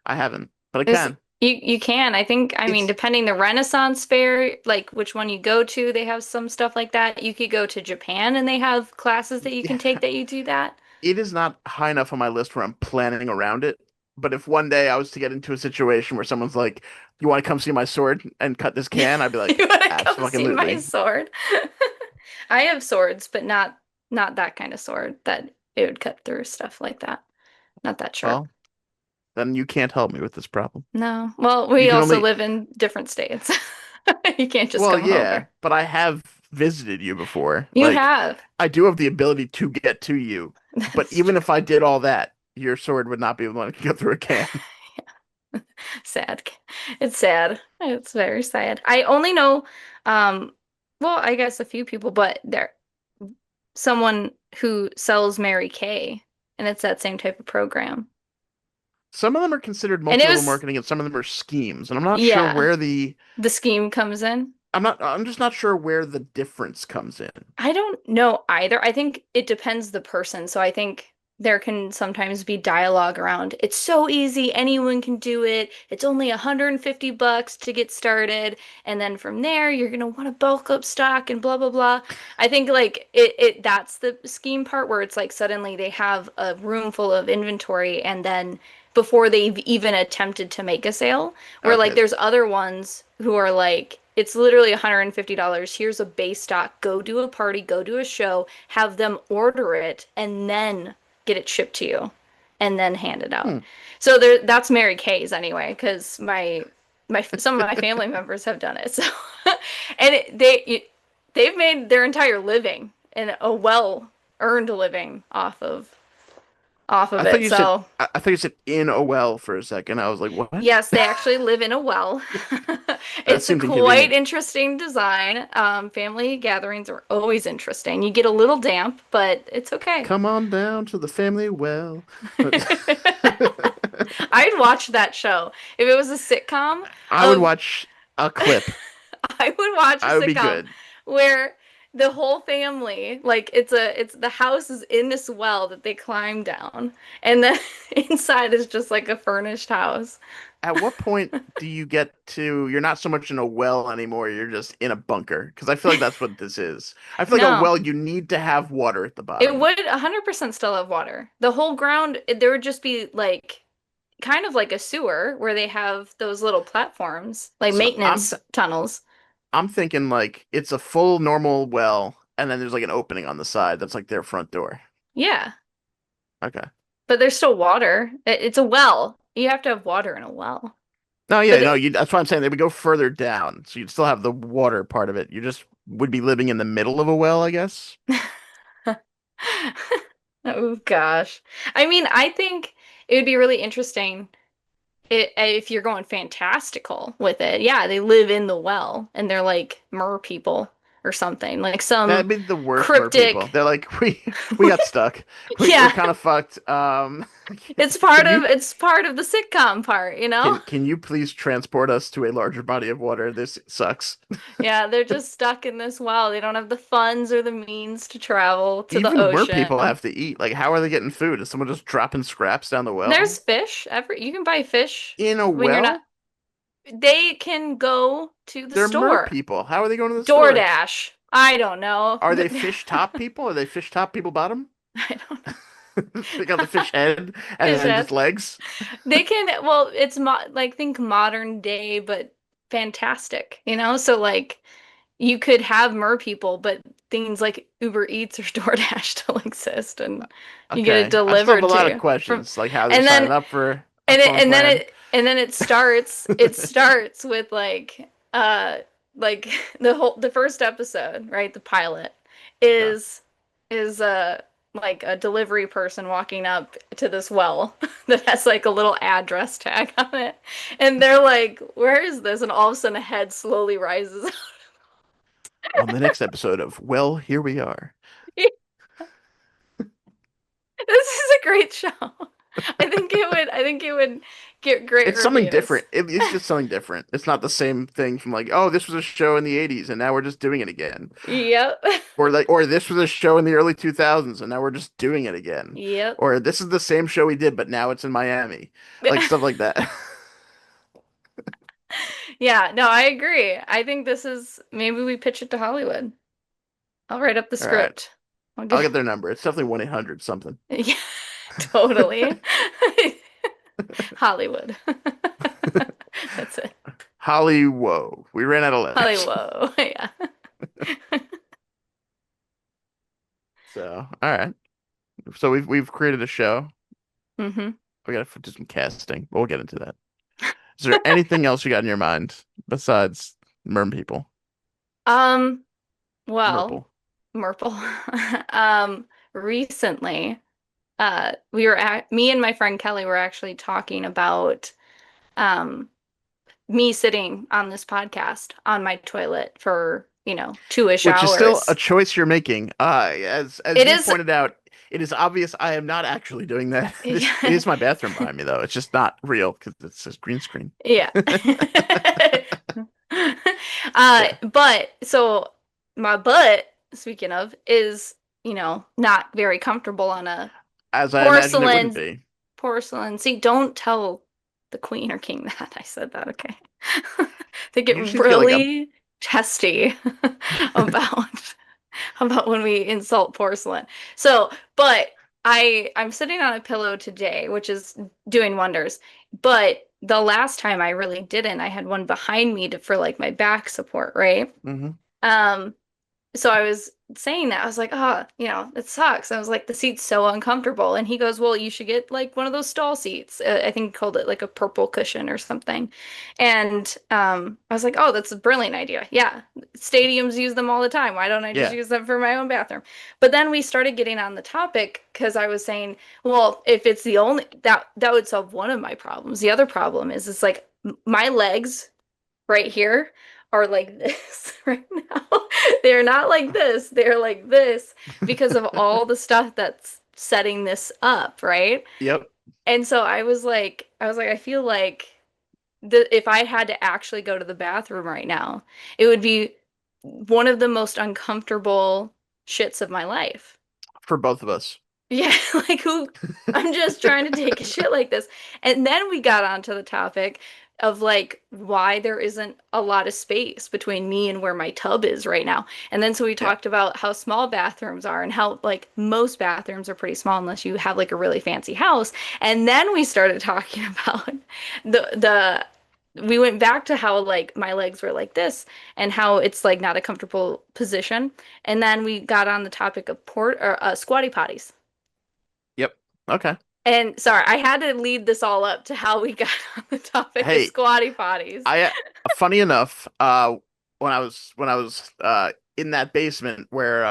I haven't, but I There's can. you can. I think, I mean, It's depending the Renaissance fair, like which one you go to, they have some stuff like that. You could go to Japan and they have classes that you can yeah, take that you do that. it is not high enough on my list where I'm planning around it. But if one day I was to get into a situation where someone's like, "You want to come see my sword and cut this can?" I'd be You like, want to come see my "Absolutely." sword? I have swords, but not that kind of sword that it would cut through stuff like that. Not that sharp. Well, then you can't help me with this problem. No. Well, You we can also only live in different states. You can't just Well, come yeah, over. but I have visited you before. You Like, have. I do have the ability to get to you, but That's even true. if I did all that, your sword would not be able to go through a can. Sad. It's sad. It's very sad. I only know, um, well, I guess a few people, but there, someone who sells Mary Kay, and it's that same type of program. Some of them are considered And it multi-level was, marketing, and some of them are schemes, and I'm not sure yeah, where the the scheme comes in. I'm just not sure where the difference comes in. I don't know either. I think it depends the person. So I think there can sometimes be dialogue around, it's so easy, anyone can do it. It's only $150 to get started. And then from there, you're gonna want to bulk up stock and blah blah blah. I think like it that's the scheme part where it's like suddenly they have a room full of inventory and then before they've even attempted to make a sale, where like Okay. there's other ones who are like, it's literally $150. Here's a base stock. Go do a party, go do a show, have them order it, and then get it shipped to you, and then hand it out. Hmm. So there, that's Mary Kay's anyway, because my some of my family members have done it. So, and they've made their entire living and a well-earned living off I of thought it. you said So I thought you said in a well for a second. I was like, what? yes, they actually live in a well. That It's a seems quite inconvenient. interesting design. Family gatherings are always interesting. You get a little damp, but it's okay. Come on down to the family well. I'd watch that show. If it was a sitcom I would of, watch a clip. I would watch a I would be sitcom good. where the whole family, like it's the house is in this well that they climb down, and then inside is just like a furnished house. At what point do you get to you're not so much in a well anymore, you're just in a bunker? Because I feel like that's what this is. I feel like a No. well, you need to have water at the It bottom. would 100% still have water. The whole ground, there would just be like kind of like a sewer where they have those little platforms, like So maintenance tunnels. I'm thinking like it's a full normal well, and then there's like an opening on the side that's like their front door. Yeah, Okay. but there's still water. It's a well. You have to have water in a well. No, But yeah, no, that's what I'm saying. They would go further down, so you'd still have the water part of it. You just would be living in the middle of a well, I guess. oh gosh. I mean, I think it would be really interesting if you're going fantastical with it. Yeah, they live in the well and they're like mer people or something, like some That'd be the worst mer people. cryptic. They're like, we got stuck. We're Yeah, kind of fucked. Can you it's part of the sitcom part, you know? can you please transport us to a larger body of water? This sucks. Yeah, they're just stuck in this well. They don't have the funds or the means to travel to the Even mer people ocean. have to eat. Like, how are they getting food? Is someone just dropping scraps down the There's well? fish. You can buy fish In a when you're not. well? They can go to the They're mer store. people. How are they going to the store? DoorDash. I don't know. Are they fish top people? Are they fish top people bottom? I don't know. They got the fish head and Fish then just head. legs. They can, well, it's mo like think modern day, but fantastic, you know? So like you could have mer people, but things like Uber Eats or DoorDash still exist and you get it Okay. I still have a delivered to lot of you from questions, like how they're and signing then up for a and it phone and then plan. it starts with like the first episode, right? The pilot Okay. is is like a delivery person walking up to this well that has like a little address tag on it. And they're like, "Where is this?" And all of a sudden a head slowly rises. On the next episode of Well, Here We Are. This is a great show. I think it would get great It's something reviews. different. It's just something different. It's not the same thing from like, oh, this was a show in the 80s and now we're just doing it again. Yep. Or this was a show in the early 2000s and now we're just doing it again. Yep. Or this is the same show we did but now it's in Miami. Like stuff like that. Yeah, no, I agree. I think this is maybe we pitch it to Hollywood. I'll write up the All right. script. I'll I'll get get their number. It's definitely 1-800 something. yeah, totally. Hollywood. That's it. Holly, whoa. We ran out of letters. Hollywood. Yeah. So, all right. So we've created a show. hmm We got to do some casting. We'll get into that. Is there anything else you got in your mind besides Merm people. Um, well, Merple. Merple. Um, recently, we were at me and my friend Kelly were actually talking about um me sitting on this podcast on my toilet for, 2-ish Which is still a hours. choice you're making. As It you is, pointed out, it is obvious I am not actually doing that. This it yeah, is my bathroom behind me though. It's just not real because it's a green screen. yeah. Yeah. But so my butt, speaking of, is, not very comfortable on a As I imagined it wouldn't porcelain be. porcelain. See, don't tell the queen or king that I said that, okay? They get You just need to get like a really testy about when we insult porcelain. So, but I'm sitting on a pillow today, which is doing wonders. But the last time I really didn't, I had one behind me for like my back support, right? hmm Um, so I was saying that I was like, oh, it sucks. I was like, the seat's so uncomfortable. And he goes, well, you should get like one of those stall seats. I think he called it like a purple cushion or something. And I was like, oh, that's a brilliant idea. Yeah, stadiums use them all the time. Why don't I just Yeah. use them for my own bathroom? But then we started getting on the topic because I was saying, well, if it's the only that would solve one of my problems. The other problem is it's like my legs right here are like this right now. They're not like this. They're like this because of all the stuff that's setting this up, right? Yep. And so I was like, I feel like if I had to actually go to the bathroom right now, it would be one of the most uncomfortable shits of my life. For both of us. Yeah, like who I'm just trying to take a shit like this. And then we got onto the topic of like why there isn't a lot of space between me and where my tub is right now. And then so we Yeah. talked about how small bathrooms are and how like most bathrooms are pretty small unless you have like a really fancy house. And then we started talking about the we went back to how like my legs were like this and how it's like not a comfortable position. And then we got on the topic of port or squatty potties. Yep. Okay. And sorry, I had to lead this all up to how we got on the topic of Hey, squatty potties. I funny enough, when I was in that basement where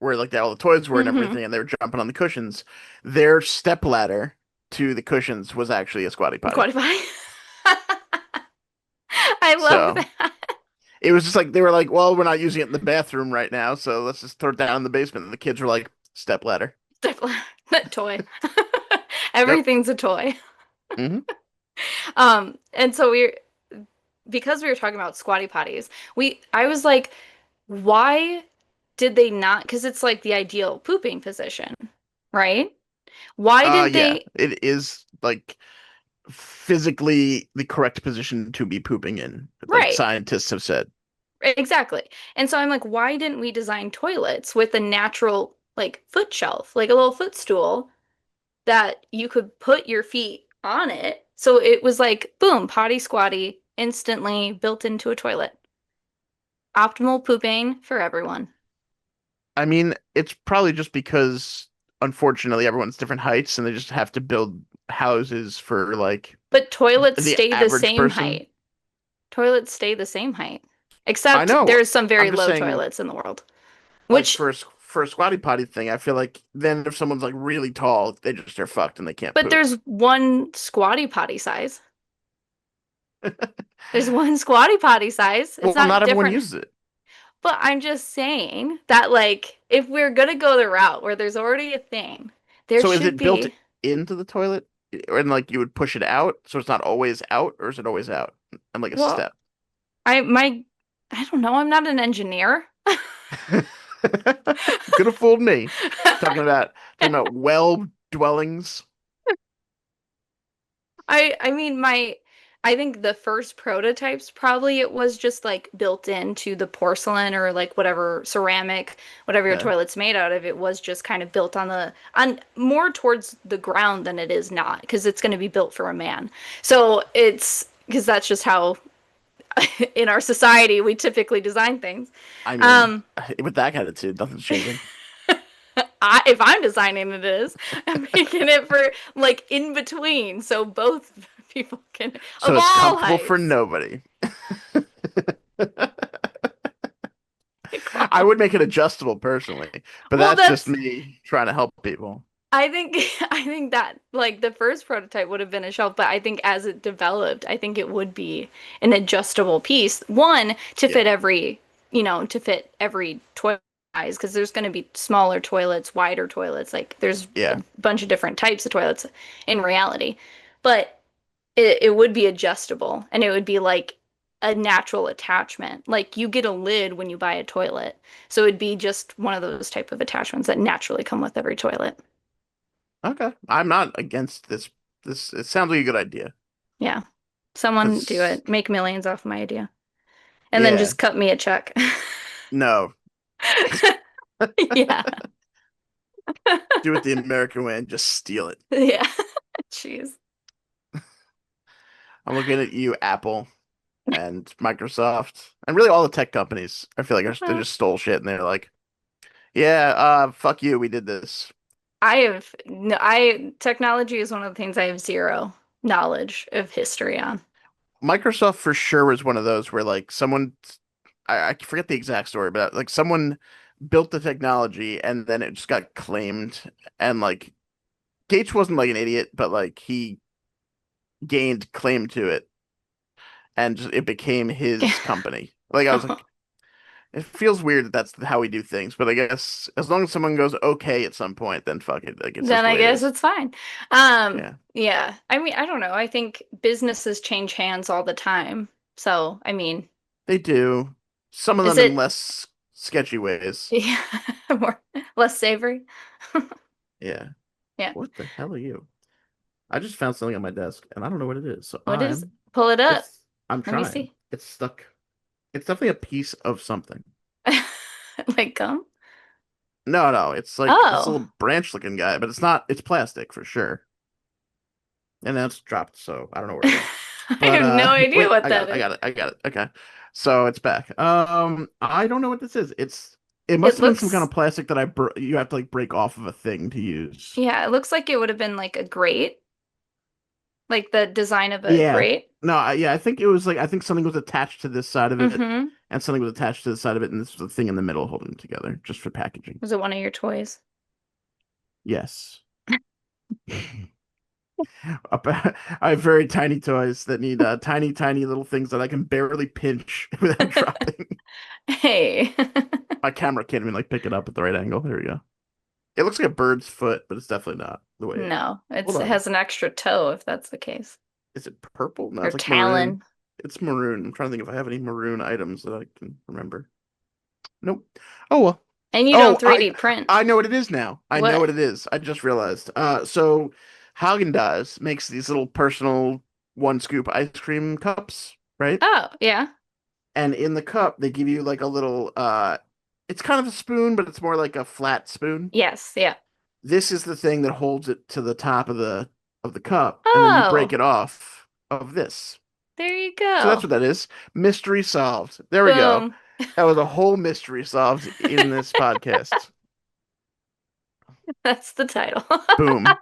like all the toys were and Mm-hmm. everything and they were jumping on the cushions, their step ladder to the cushions was actually a squatty potty. Squatty potty. I love So that. it was just like they were like, well, we're not using it in the bathroom right now, so let's just throw it down in the basement. And the kids were like, step ladder. Definitely toy. Yep. Everything's a toy. hmm And so because we were talking about squatty potties, I was like, why did they not? Because it's like the ideal pooping position, right? Why didn't Yeah, they? it is like physically the correct position to be pooping in, like Right. scientists have said. Exactly. And so I'm like, why didn't we design toilets with a natural like foot shelf, like a little footstool that you could put your feet on it? So it was like, boom, potty squatty, instantly built into a toilet. Optimal pooping for everyone. I mean, it's probably just because unfortunately everyone's different heights and they just have to build houses for like But toilets the stay the average same person. height. Toilets stay the same height. I Except know. there's some I'm very just low saying, toilets in the world. like Which, for a squatty potty thing, I feel like then if someone's like really tall, they just are fucked and they can't but poop. there's one squatty potty size. There's one squatty potty size. It's Well, not not everyone different. uses it. But I'm just saying that, like, if we're gonna go the route where there's already a thing, there So is should it built be. into the toilet? Or and like you would push it out, so it's not always out, or is it always out? And like a Well, step. I my I don't know. I'm not an engineer. Could have fooled me. Talking about well dwellings. I think the first prototypes probably it was just like built into the porcelain or like whatever ceramic, whatever your Yeah. toilet's made out of. It was just kind of built on more towards the ground than it is not because it's going to be built for a man. So it's because that's just how in our society we typically design things. I mean, Um, with that attitude, nothing's changing. if I'm designing it is, I'm making it for like in between, so both people can So of it's all comfortable for heights. nobody. I Well, would make it adjustable personally, but well, that's just that's me trying to help people. I think I think that like the first prototype would have been a shelf, but I think as it developed, I think it would be an adjustable piece. One to Yeah. fit every, to fit every toilet size because there's going to be smaller toilets, wider toilets. Like there's a Yeah. bunch of different types of toilets in reality. But it would be adjustable and it would be like a natural attachment. Like you get a lid when you buy a toilet. So it'd be just one of those type of attachments that naturally come with every toilet. Okay. I'm not against this. It sounds like a good idea. Yeah. Someone do Because, it. Make millions off my idea. And then yeah, just cut me a check. no. Yeah. Do it the American way and just steal it. Yeah. Jeez. I'm looking at you, Apple and Microsoft, and really all the tech companies. I feel like they Well, just stole shit and they're like, yeah, fuck you, we did this. I have no, I technology is one of the things I have zero knowledge of history on. Microsoft for sure was one of those where like someone, I forget the exact story, but like someone built the technology and then it just got claimed. And like Gates wasn't like an idiot, but like he gained claim to it and just, it became his company. Like I was like, it feels weird that that's how we do things, but I guess as long as someone goes okay at some point, then fuck it. Like it's just Then the I way it guess is. it's fine. Yeah, Yeah. I mean, I don't know. I think businesses change hands all the time. So, I mean, they do. Some of is them in it less sketchy ways. yeah, more less savory? Yeah. Yeah. What the hell are you? I just found something on my desk and I don't know what it is. So What is pull it up. I'm Let me trying. see. It's stuck. It's definitely a piece of something. Like gum? No, no, it's like this Oh. little branch looking guy, but it's not, it's plastic for sure. And then it's dropped, so I don't know where it went. I But have no idea wait, what I got that it, I is. got it, I got it. Okay. So it's back. I don't know what this is. It must It have been some kind looks of plastic that you have to like break off of a thing to use. Yeah, it looks like it would have been like a grate, like the design of a Yeah. grate. No, yeah, I think it was like I think something was attached to this side of it Mm-hmm. and something was attached to the side of it and this was the thing in the middle holding them together just for packaging. Was it one of your toys? Yes. I have very tiny toys that need tiny, tiny little things that I can barely pinch without dropping. Hey. My camera can't even like pick it up at the right angle. There we go. It looks like a bird's foot, but it's definitely not the way. No, Hold it on. has an extra toe if that's the case. Is it purple? No, Or it's like maroon. talon. It's maroon. I'm trying to think if I have any maroon items that I can remember. Nope. Oh well. And you don't Oh, 3D print. I know what it is now. I know What? what it is. I just realized. So Haagen-Dazs makes these little personal one scoop ice cream cups, right? Oh, yeah. And in the cup they give you like a little it's kind of a spoon, but it's more like a flat spoon. Yes, yeah. This is the thing that holds it to the top of the cup, and then you break Oh, it off of this. there you So that's go. what that is. Mystery solved. There we go. Boom. That was a whole mystery solved in this podcast. That's the title. Boom.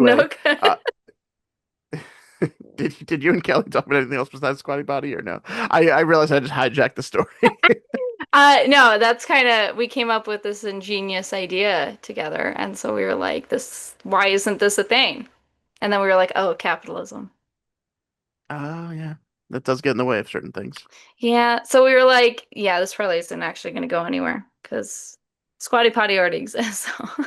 No Anyway, good. uh did you and Kelly talk about anything else besides Squatty Potty or no? I realized I just hijacked the story. No, that's kind of we came up with this ingenious idea together, and so we were like, "This, why isn't this a thing?" And then we were like, "Oh, capitalism." Oh yeah. That does get in the way of certain things. Yeah, so we were like, "Yeah, this probably isn't actually going to go anywhere because Squatty Potty already exists." So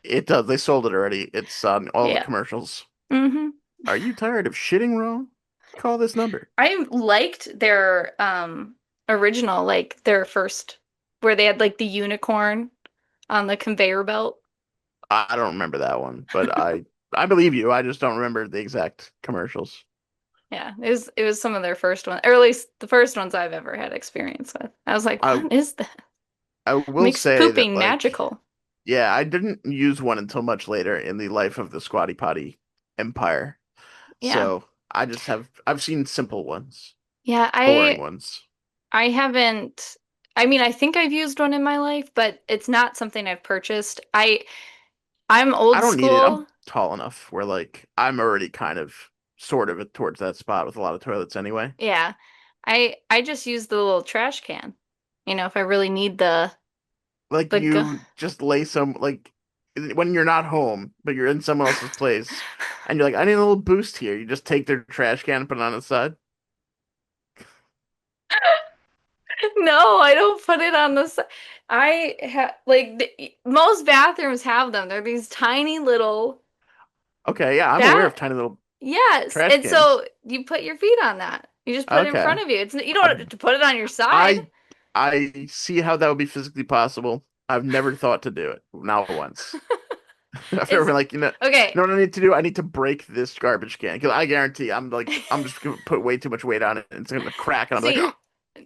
It does. They sold it already. It's on all the yeah. commercials. hmm Are you tired of shitting wrong? Call this number. I liked their original, like their first, where they had like the unicorn on the conveyor belt. I don't remember that one, but I believe you. I just don't remember the exact commercials. Yeah, it was some of their first ones, or at least the first ones I've ever had experience with. I was like, I what is that? I will Makes say that pooping like magical. yeah, I didn't use one until much later in the life of the Squatty Potty empire. Yeah. So I've seen simple ones, Yeah, boring I ones. I haven't I mean, I think I've used one in my life, but it's not something I've purchased. I'm I old don't need it. I'm school. tall enough where like I'm already kind of sort of towards that spot with a lot of toilets anyway. Yeah. I just use the little trash can. If I really need Like the gu- you just lay some like when you're not home, but you're in someone else's place, and you're like, I need a little boost here. You just take their trash can and put it on the side. No, I don't put it on the side. Most bathrooms have them. They're these tiny little Okay, yeah, I'm aware of bat. tiny little Yes. trash And cans. so you put your feet on that. You just put it in Okay. front of you. You I don't have to put it on your side. I I see how that would be physically possible. I've never thought to do it. Not once. I've never It's been like, you okay. know what I need to do? I need to break this garbage can because I guarantee I'm just gonna put way too much weight on it and it's gonna crack and I'm like, See,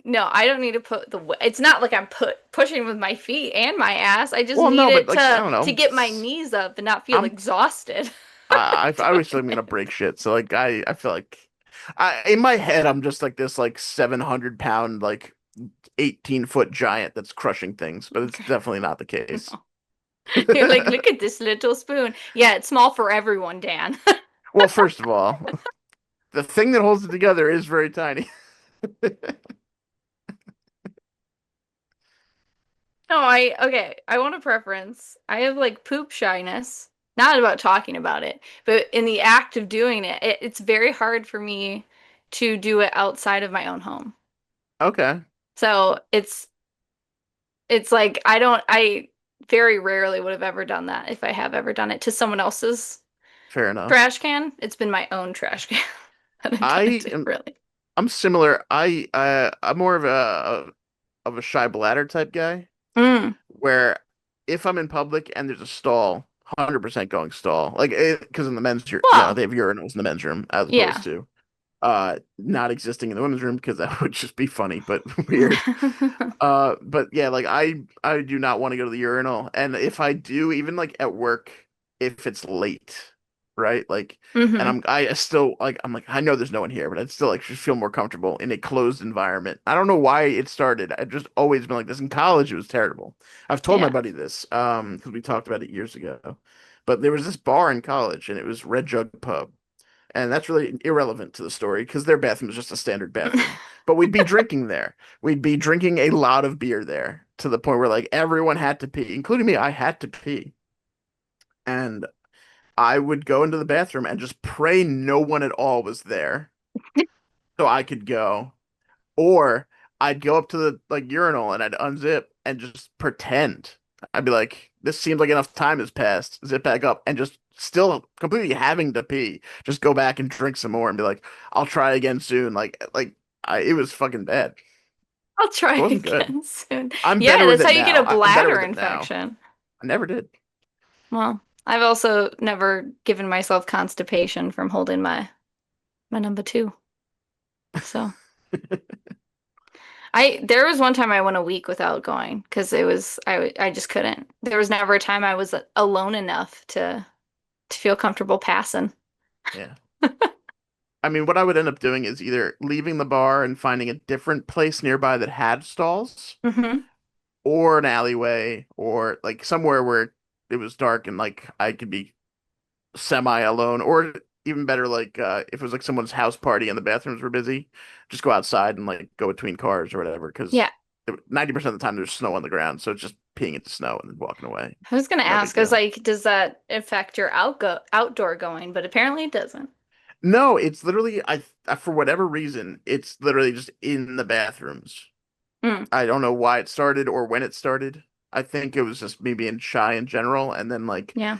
no, I don't need to put it's not like I'm pushing with my feet and my ass. I just well, need no, but it like I to don't to know. get my knees up and not feel I'm exhausted. I always feel like I'm gonna Goodness. break shit. So like I feel like in my head I'm just like this like 700 pound like 18-foot giant that's crushing things, but it's definitely not the case. No. You're like, look at this little spoon. Yeah, it's small for everyone, Dan. Well, first of all, the thing that holds it together is very tiny. No, okay, I want a preference. I have like poop shyness. Not about talking about it, but in the act of doing it's very hard for me to do it outside of my own home. Okay, So it's like I very rarely would have ever done that if I have ever done it to someone else's fair enough. trash can. It's been my own trash can that I've done it I to, am really. I'm similar. I'm more of a shy bladder type guy Mm, where if I'm in public and there's a stall, 100% going stall. Like because in the men's well, they have urinals in the men's room as opposed yeah. to not existing in the women's room because that would just be funny but weird. But yeah, like I do not want to go to the urinal, and if I do, even like at work, if it's late, right? Like, and hmm I still like I'm like I know there's no one here, but I'd still like just feel more comfortable in a closed environment. I don't know why it started. I've just always been like this. In college, it was terrible. I've told my Yeah. buddy this, because we talked about it years ago. But there was this bar in college, and it was Red Jug Pub. And that's really irrelevant to the story because their bathroom is just a standard bathroom. But we'd be drinking there. We'd be drinking a lot of beer there to the point where like everyone had to pee, including me. I had to pee. And I would go into the bathroom and just pray no one at all was there so I could go. Or I'd go up to the like urinal and I'd unzip and just pretend. I'd be like, this seems like enough time has passed. Zip back up and just still completely having to pee. Just go back and drink some more and be like, I'll try again soon. It was fucking bad. I'll try It wasn't good. again soon. I'm Yeah, better with that's it how you get now. a I'm better bladder with it now. infection. I never did. Well, I've also never given myself constipation from holding my number two. So there was one time I went a week without going because I just couldn't. There was never a time I was alone enough to feel comfortable passing. Yeah. I mean, what I would end up doing is either leaving the bar and finding a different place nearby that had stalls, hmm or an alleyway, or like somewhere where it was dark and like I could be semi alone, or even better, like if it was like someone's house party and the bathrooms were busy, just go outside and like go between cars or whatever. Because Yeah, 90% of the time there's snow on the ground, so it's just peeing into snow and then walking away. I was gonna No big ask. I was deal. like, does that affect your outdoor going? But apparently it doesn't. No, it's literally for whatever reason, it's literally just in the bathrooms. Mm, I don't know why it started or when it started. I think it was just me being shy in general, and then like yeah.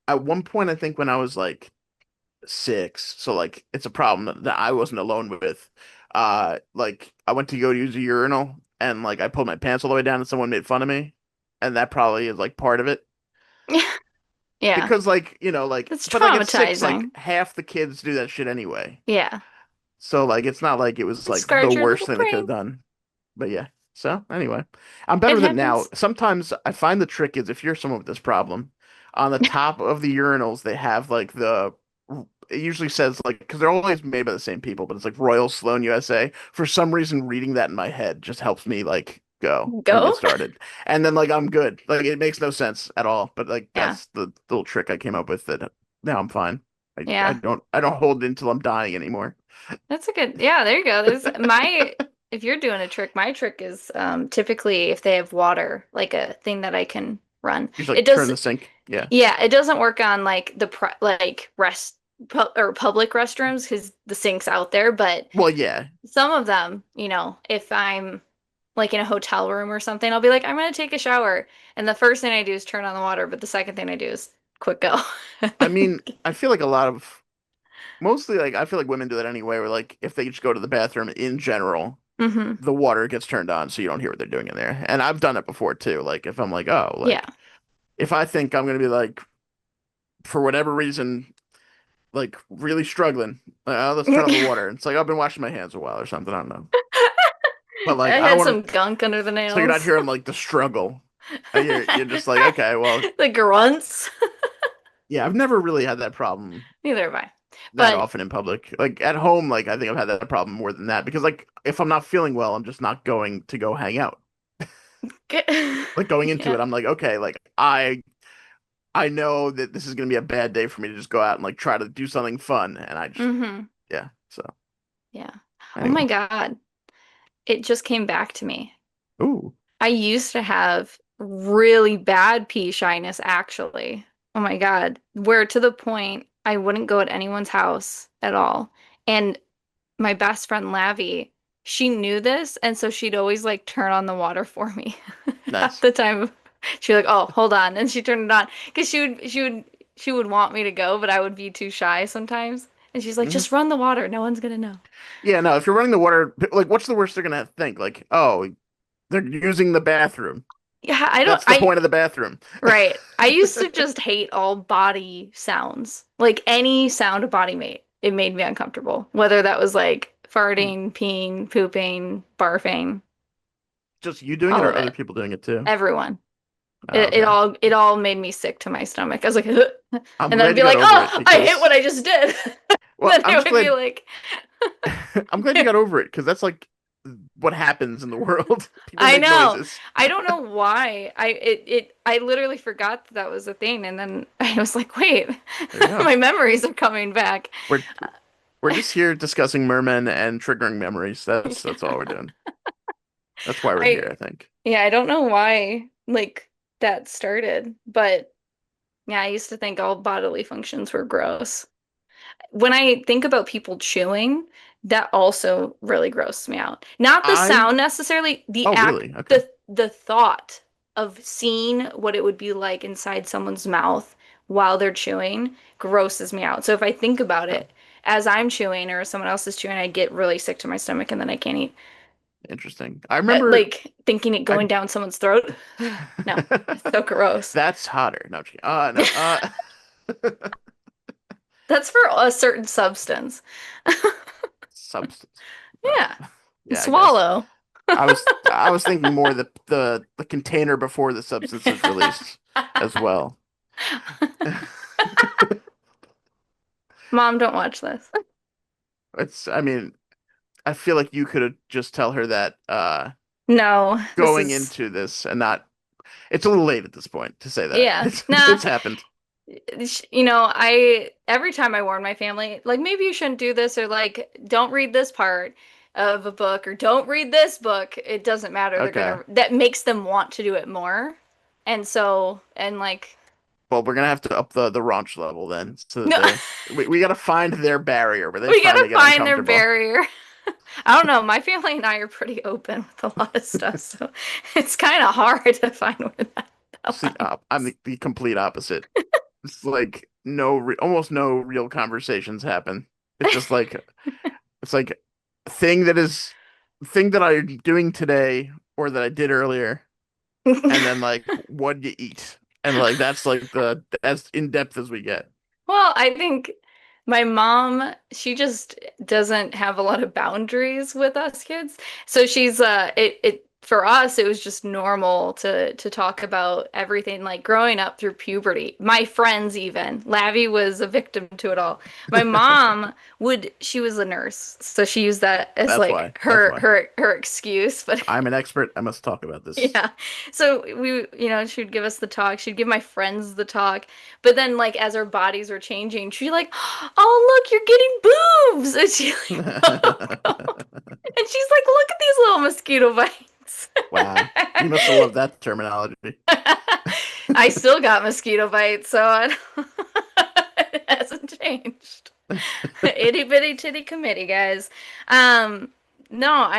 at one point, I think when I was like 6, so like it's a problem that I wasn't alone with. Like I went to go use a urinal and like I pulled my pants all the way down and someone made fun of me, and that probably is like part of it Yeah. because It's but like at 6, like traumatizing. half the kids do that shit anyway. Yeah. So like it's not like it was It like the scarred your worst little thing they could have brain. done. But yeah. So anyway, I'm better It with it now. happens. Sometimes I find the trick is if you're someone with this problem, on the top of the urinals they have like it usually says like because they're always made by the same people, but it's like Royal Sloan USA. For some reason, reading that in my head just helps me like go and get Go? started. And then like I'm good. Like it makes no sense at all, but like Yeah. that's the little trick I came up with that now I'm fine. Yeah. I don't hold it until I'm dying anymore. That's a good, yeah, there you go. If you're doing a trick, my trick is typically if they have water, like a thing that I can run. Just like It turn does, the sink. Yeah. yeah, it doesn't work on like like or public restrooms because the sink's out there, but Well, yeah. some of them, if I'm like in a hotel room or something, I'll be like, I'm gonna take a shower, and the first thing I do is turn on the water, but the second thing I do is quick go. I mean, I feel like a lot of mostly like I feel like women do that anyway, where like if they just go to the bathroom in general, Hmm. the water gets turned on so you don't hear what they're doing in there. And I've done it before too. Like if I'm like, oh, Yeah. like if I think I'm gonna be like for whatever reason, like really struggling, let's turn on the water. It's like I've been washing my hands a while or something. I don't know. But I like I don't had want some to gunk under the so you're not nails. hearing like the struggle. You're just like, okay, well, The grunts. yeah, I've never really had that problem Neither have I. that But often in public. Like at home, like I think I've had that problem more than that because like if I'm not feeling well, I'm just not going to go hang out. Like going into yeah. it, I'm like, okay, like I know that this is gonna be a bad day for me to just go out and like try to do something fun, and I just Hmm. yeah. So Yeah. Oh my anyway, God. It just came back to me. ooh, I used to have really bad pee shyness, actually. Oh my God. Where to the point I wouldn't go at anyone's house at all. And my best friend Lavi, she knew this, and so she'd always like turn on the water for me half nice. the time. She'd be like, "Oh, hold on," and she turned it on because she would want me to go, but I would be too shy sometimes. And she's like, Hmm. "Just run the water. No one's gonna know." Yeah, no, if you're running the water, like, what's the worst they're gonna think? Like, oh, they're using the bathroom. Yeah, I don't. That's the point of the bathroom. Right. I used to just hate all body sounds. Like any sound a body made, it made me uncomfortable. Whether that was like farting, peeing, pooping, barfing, Just you doing it all or of other it. people doing it too? Everyone. Oh, It okay. all it all made me sick to my stomach. I was like, "Ugh." I'm And then I'd glad be you got like, over it "Oh, I hate what because I just did." well, Then I'm it just would be glad like, I'm glad you got over it because that's like what happens in the world. People I make know. noises. I don't know why. I literally forgot that was a thing, and then I was like, "Wait, There you go. my memories are coming back." We're we're just here discussing mermen and triggering memories. That's all we're doing. That's why we're here, I I think. Yeah, I don't know why like that started, but yeah, I used to think all bodily functions were gross. When I think about people chewing, that also really grosses me out. Not the I sound necessarily, the oh act, really? Okay. the thought of seeing what it would be like inside someone's mouth while they're chewing grosses me out. So if I think about Okay. it as I'm chewing or someone else is chewing, I get really sick to my stomach and then I can't eat. Interesting. I remember Like thinking it I going down someone's throat. No, it's so gross. that's hotter. No, I'm just kidding. No. That's for a certain substance. Substance. Oh, Yeah, yeah, I guess. swallow. I was thinking more the container before the substance is released as well. Mom, don't watch this. It's I mean, I feel like you could have just tell her that No, this going is, into this and not it's a little late at this point to say that. yeah, nah. It's happened. I every time I warn my family, like maybe you shouldn't do this or like don't read this part of a book or don't read this book. It doesn't matter. Okay. That makes them want to do it more. And so, and like, Well, we're gonna have to up the raunch level then, so that no, we gotta find their barrier where they we gotta finally get find their uncomfortable. barrier. I don't know. My family and I are pretty open with a lot of stuff, so it's kind of hard to find where that See, line I'm is. the complete opposite. It's like almost no real conversations happen. It's just like it's like thing that is thing that I'm doing today or that I did earlier, and then like what you eat, and like that's like the as in depth as we get. Well, I think my mom, she just doesn't have a lot of boundaries with us kids. So for us, it was just normal to talk about everything, like growing up through puberty. My friends even. Lavi was a victim to it all. My mom she was a nurse, so she used that as That's why. like That's why. her excuse. But I'm an expert. I must talk about this. yeah. So she'd give us the talk. She'd give my friends the talk. But then like as our bodies were changing, she'd like, "Oh, look, you're getting boobs." And she like, "Oh, God." And she's like, "Look at these little mosquito bites." Wow. You must have loved that terminology. I still got mosquito bites, so it hasn't changed. Itty bitty titty committee, guys. No,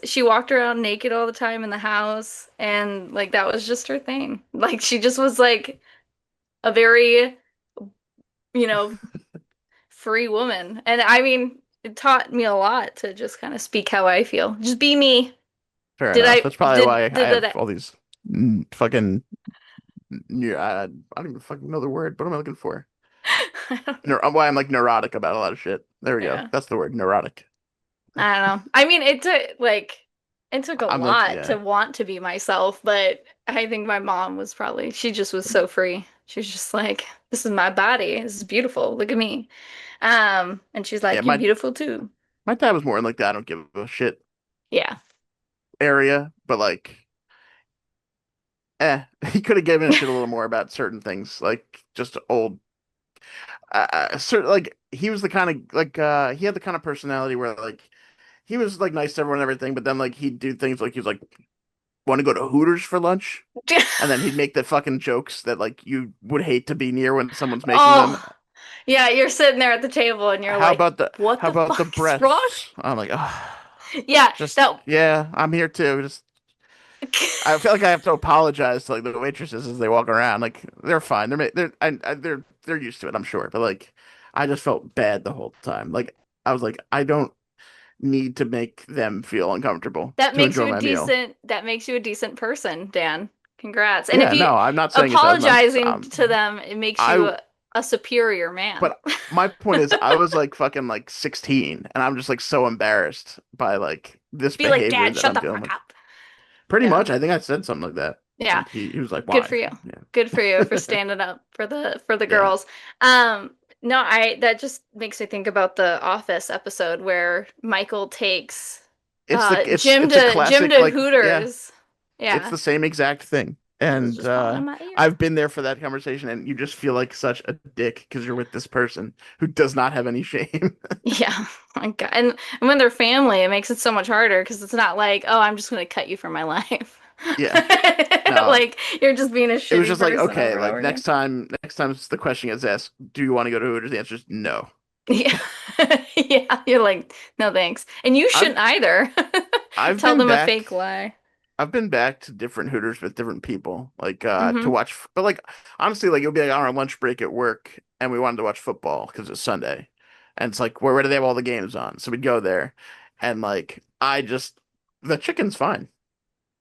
she walked around naked all the time in the house, and like that was just her thing. Like she just was like a very, you know, free woman. And I mean, it taught me a lot to just kind of speak how I feel. Just be me. Fair Did enough. I That's probably why I did have that all these fucking I don't even fucking know the word. What am I looking for? I don't know. Why I'm like neurotic about a lot of shit. There we go. Yeah. That's the word, neurotic. I don't know. I mean, it took a I'm like, lot yeah, to want to be myself, but I think my mom was probably she just was so free. She was just like, "This is my body. This is beautiful. Look at me." And she's yeah. like, "You're beautiful too." My dad was more in like the I don't give a shit Yeah. area, but like, he could have given a shit a little more about certain things, like just old. Certain like he was the kind of like he had the kind of personality where like he was like nice to everyone and everything, but then like he'd do things like he was like want to go to Hooters for lunch, and then he'd make the fucking jokes that like you would hate to be near when someone's making them. Oh, yeah, you're sitting there at the table and you're How like, about the "What how the about the fuck is wrong?" breasts? I'm like, oh, Yeah, just that yeah, I'm here too. Just I feel like I have to apologize to like the waitresses as they walk around. Like they're fine. They're used to it, I'm sure. But like I just felt bad the whole time. Like I was like, I don't need to make them feel uncomfortable that to makes enjoy you a my meal. decent person, Dan. Congrats. And if Yeah, you no, I'm not saying it doesn't. apologizing to them, it makes you I a superior man. but my point is I was like fucking like 16 and I'm just like so embarrassed by like this Be like, behavior "Dad, that shut I'm the dealing fuck with. up." Pretty Yeah. much, I think I said something like that. Yeah. And he was like, Good for "Why?" you. Yeah. Good for you for standing up for the Yeah. girls. No, I that just makes me think about the Office episode where Michael takes Jim It's a Jim classic to like yeah, Hooters. it's Yeah. the same exact thing. It was And just all in my ear. I've been there for that conversation and you just feel like such a dick because you're with this person who does not have any shame. Yeah. My God. And when they're family, it makes it so much harder because it's not like, "Oh, I'm just going to cut you from my life." Yeah. No. Like you're just being a It was shitty just like, person okay, over and like over again. next time the question gets asked, do you want to go to Hooters? The answer is no. Yeah. Yeah. You're like, "No, thanks." And you I've shouldn't either. I've Tell been them a back fake lie. I've been back to different Hooters with different people, like to Hmm. watch. But like honestly, like it'll be like on our lunch break at work, and we wanted to watch football because it's Sunday, and it's like where do they have all the games on? So we'd go there, and like I just the chicken's fine,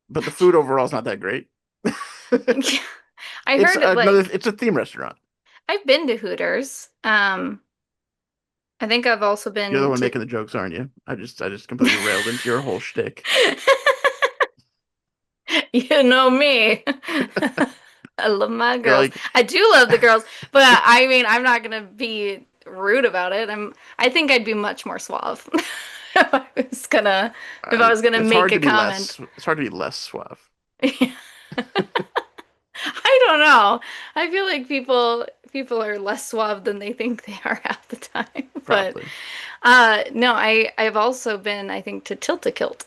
but the food overall is not that great. I heard it like It's a theme restaurant. I've been to Hooters. I think I've also You're the been one to making the jokes, aren't you? I just completely railed into your whole shtick. You know me. I love my You're girls. like, I do love the girls, but I mean, I'm not gonna be rude about it. I think I'd be much more suave if I was gonna if I was gonna make a comment. it's hard to be less suave, I don't know. I feel like people are less suave than they think they are half the time. But probably. no, I've also been, I think, to Tilt-A-Kilt.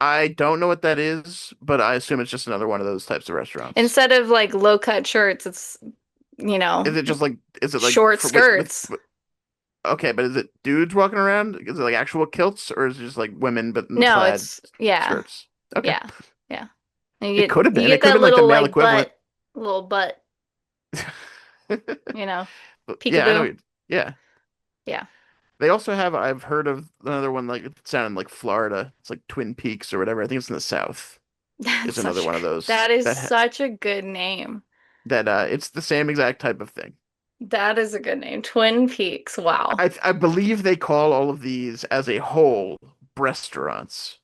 I don't know what that is, but I assume it's just another one of those types of restaurants. Instead of like low cut shirts, it's Is it just like is it like short for skirts. okay, but is it dudes walking around? Is it like actual kilts or is it just like women but in No, plaid it's yeah, skirts? Okay. yeah, yeah. And It could have you been. It get could have that been like the little male like equivalent. butt, Yeah, I know. peekaboo. Yeah. Yeah. They also have I've heard of another one like it sounded like Florida. It's like Twin Peaks or whatever. I think it's in the South. That's Is another such one of those that is such a good name. that it's the same exact type of thing. That is a good name. Twin Peaks. Wow. I believe they call all of these as a whole restaurants.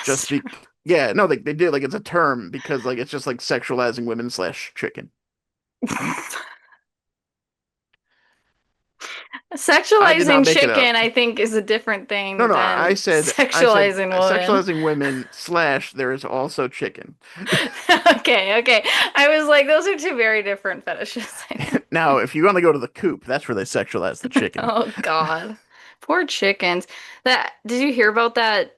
just Breast. be yeah, no, they do like it's a term because like it's just like sexualizing women slash chicken. I did not Sexualizing make it up. chicken, I think, is a different No, thing no, I than said sexualizing women. sexualizing women slash there is also chicken. Okay, okay. I was like, those are two very different fetishes, I think. Now, if you want to go to the coop, that's where they sexualize the chicken. Oh God. Poor chickens. That did you hear about that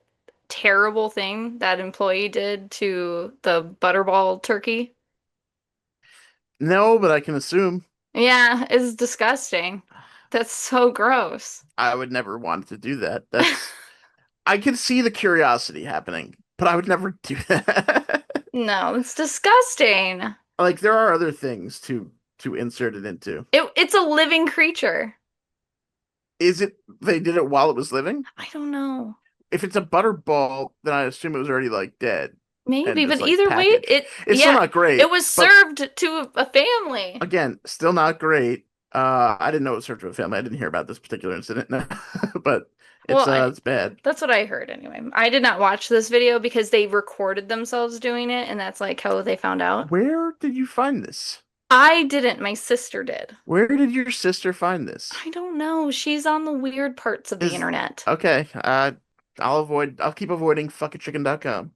terrible thing that employee did to the butterball turkey? No, but I can assume Yeah, it's disgusting. That's so gross. I would never want to do that. That's I can see the curiosity happening, but I would never do that. No, it's disgusting. Like there are other things to insert it into. It's a living creature. Is it they did it while it was living? I don't know. If it's a butterball, then I assume it was already like dead and Maybe, but just like either way, packaged. It's still yeah, not it great, was but served to a family. again, still not great. I didn't know it was served to a family. I didn't hear about this particular incident, but Well, it's bad. that's what I heard anyway. I did not watch this video because they recorded themselves doing it, and that's like how they found out. Where did you find this? I didn't, my sister did. Where did your sister find this? I don't know. She's on the weird parts of the Is internet. okay. I'll keep avoiding fuckachicken.com.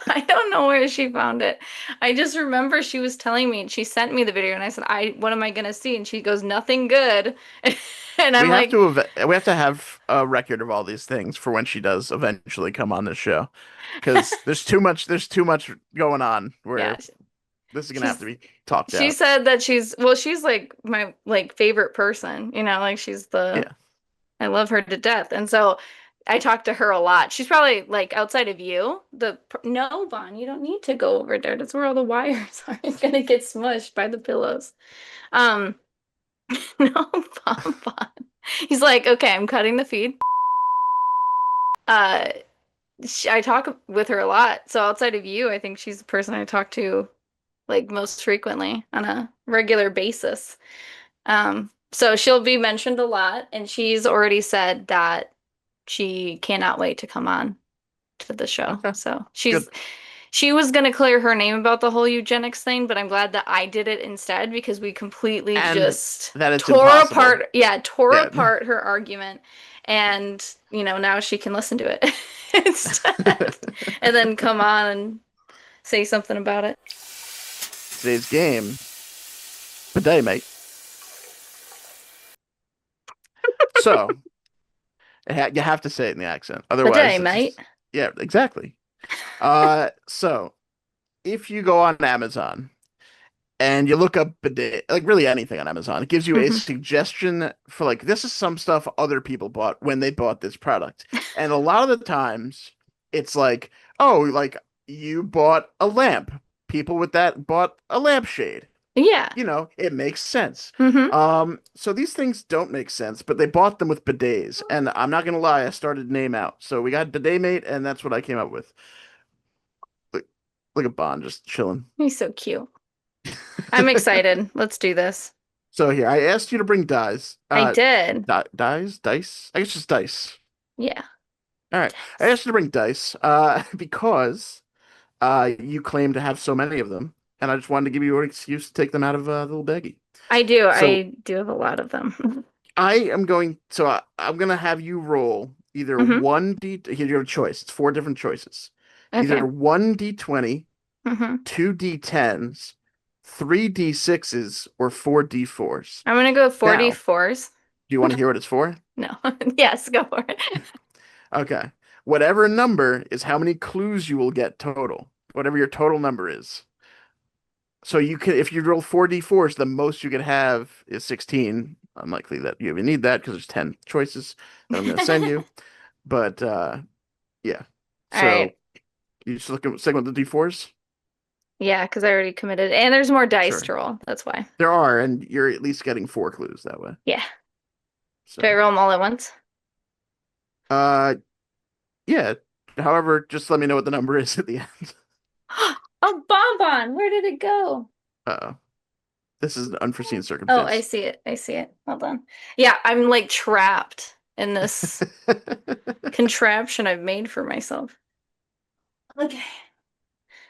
I don't know where she found it. I just remember she was telling me and she sent me the video and I said, what am I gonna see? And she goes, nothing good. And I'm like, We have to have a record of all these things for when she does eventually come on this show. Because there's too much going on yeah, where this is gonna have to she's be talked she out. said that she's like my like favorite person, like she's the Yeah. I love her to death. And so I talk to her a lot. She's probably like outside of you. No, Vaughn, you don't need to go over there. That's where all the wires are. It's gonna get smushed by the pillows. Um, no, Vaughn. He's like, okay, I'm cutting the feed. Uh, I talk with her a lot. So outside of you, I think she's the person I talk to like most frequently on a regular basis. So she'll be mentioned a lot, and she's already said that she cannot wait to come on to the show. Okay. So Good. she was gonna clear her name about the whole eugenics thing, but I'm glad that I did it instead because we completely And just that it's impossible. tore Yeah. apart her argument. And, now she can listen to it instead. And then come on and say something about it. Today's game. Bidet, mate. So you have to say it in the accent. But day, Otherwise, it's mate. just yeah, exactly. So if you go on Amazon and you look up bidet, like really anything on Amazon, it gives you a Hmm. suggestion for like this is some stuff other people bought when they bought this product. And a lot of the times it's like, oh, like you bought a lamp. People with that bought a lampshade. Yeah. It makes sense. Hmm. So these things don't make sense, but they bought them with bidets. And I'm not gonna lie, I started name out. So we got bidet mate, and that's what I came up with. Look, look at Bond just chilling. He's so cute. I'm excited. Let's do this. So here, I asked you to bring dice. I did. Dice? I guess just dice. Yeah. All right. I asked you to bring dice, because you claim to have so many of them, and I just wanted to give you an excuse to take them out of the little baggie. I do. So I do have a lot of them. I'm gonna have you roll either Hmm. one D. Here's your choice. It's four different choices. Okay. Either one D20, Hmm. two D10s, three D6s, or four D4s. I'm gonna go Now, 44s. do you want to hear what it's for? No. Yes, go for it. Okay. Whatever number is how many clues you will get total. Whatever your total number is. So you can, if you roll four D4s, the most you could have is 16. Unlikely that you even need that because there's 10 choices that I'm going to send you. But yeah. All So right. you just look at segment the D4s? Yeah, because I already committed. And there's more dice Sure. to roll. That's why. There are, and you're at least getting four clues that way. Yeah. Do I So roll them all at once? uh yeah. However, just let me know what the number is at the end. Oh, Bonbon! Where did it go? Uh-oh. This is an unforeseen Oh, I circumstance. see it. I see it. Hold on. Yeah, I'm like trapped in this contraption I've made for myself. Okay.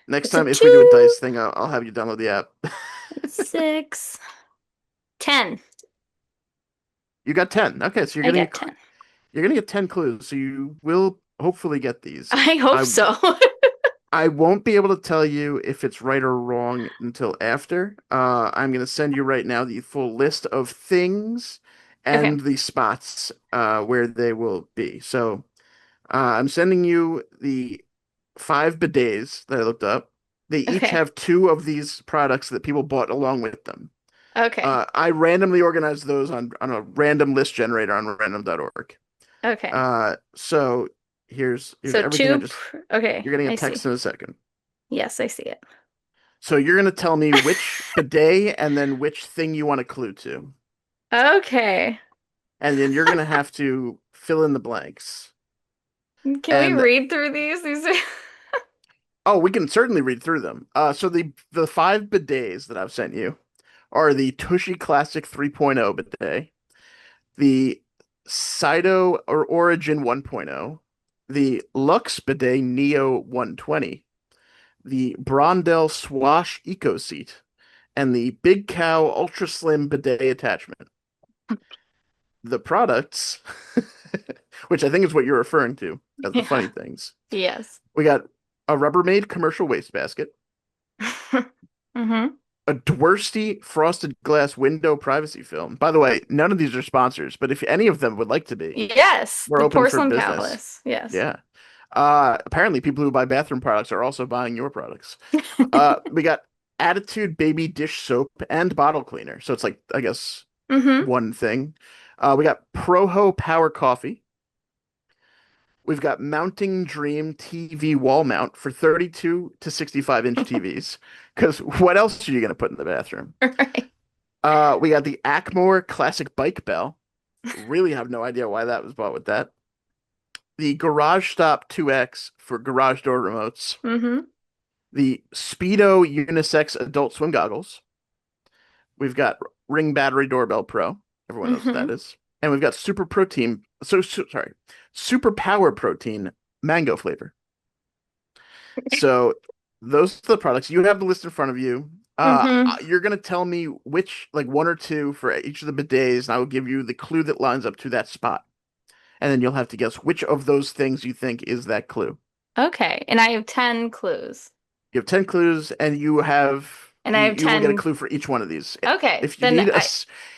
Next It's a time, if we do a two, dice thing, I'll have you download the app. six, 10. You got 10. Okay, so I get 10. you're gonna get 10 clues. So you will hopefully get these. I hope I so. I won't be able to tell you if it's right or wrong until after. I'm gonna send you right now the full list of things Okay. and the spots where they will be. So I'm sending you the 5 bidets that I looked up. They each Okay. have two of these products that people bought along with them. Okay. I randomly organized those on a random list generator on random.org. Okay. So here's So everything I two. just Okay. you're getting a I text see. in a second. Yes, I see it. So you're gonna tell me which bidet and then which thing you want to clue to. Okay. And then you're gonna have to fill in the blanks. Can we And read through these? These are oh, we can certainly read through them. So the 5 bidets that I've sent you are the Tushy Classic 3.0 bidet, the Cyto or Origin 1.0, the Lux Bidet Neo 120, the Brondell Swash Eco Seat, and the Big Cow Ultra Slim Bidet Attachment. The products, which I think is what you're referring to as the yeah. funny things. Yes. We got a Rubbermaid commercial wastebasket, Mm-hmm. a Dworsty frosted glass window privacy film. By the way, none of these are sponsors, but if any of them would like to be, Yes, we're the open for Porcelain business. Palace. Yes. Yeah. Apparently, people who buy bathroom products are also buying your products. We got Attitude Baby Dish Soap and Bottle Cleaner. So it's like, I guess, Mm-hmm. one thing. We got Proho Power Coffee. We've got Mounting Dream TV wall mount for 32 to 65-inch TVs. Because what else are you going to put in the bathroom? Right. We got the Acmore Classic Bike Bell. Really have no idea why that was bought with that. The Garage Stop 2X for garage door remotes. Mm-hmm. The Speedo Unisex Adult Swim Goggles. We've got Ring Battery Doorbell Pro. Everyone knows what that Mm-hmm. is. And we've got Super Protein. Sorry, Super Power Protein mango flavor. So those are the products. You have the list in front of you. Mm-hmm. You're gonna tell me which, like one or two for each of the bidets, and I will give you the clue that lines up to that spot. And then you'll have to guess which of those things you think is that clue. Okay. And I have 10 clues. You have 10 clues, and And I have you will get a 10. clue for each one of these. Okay. If you Then need I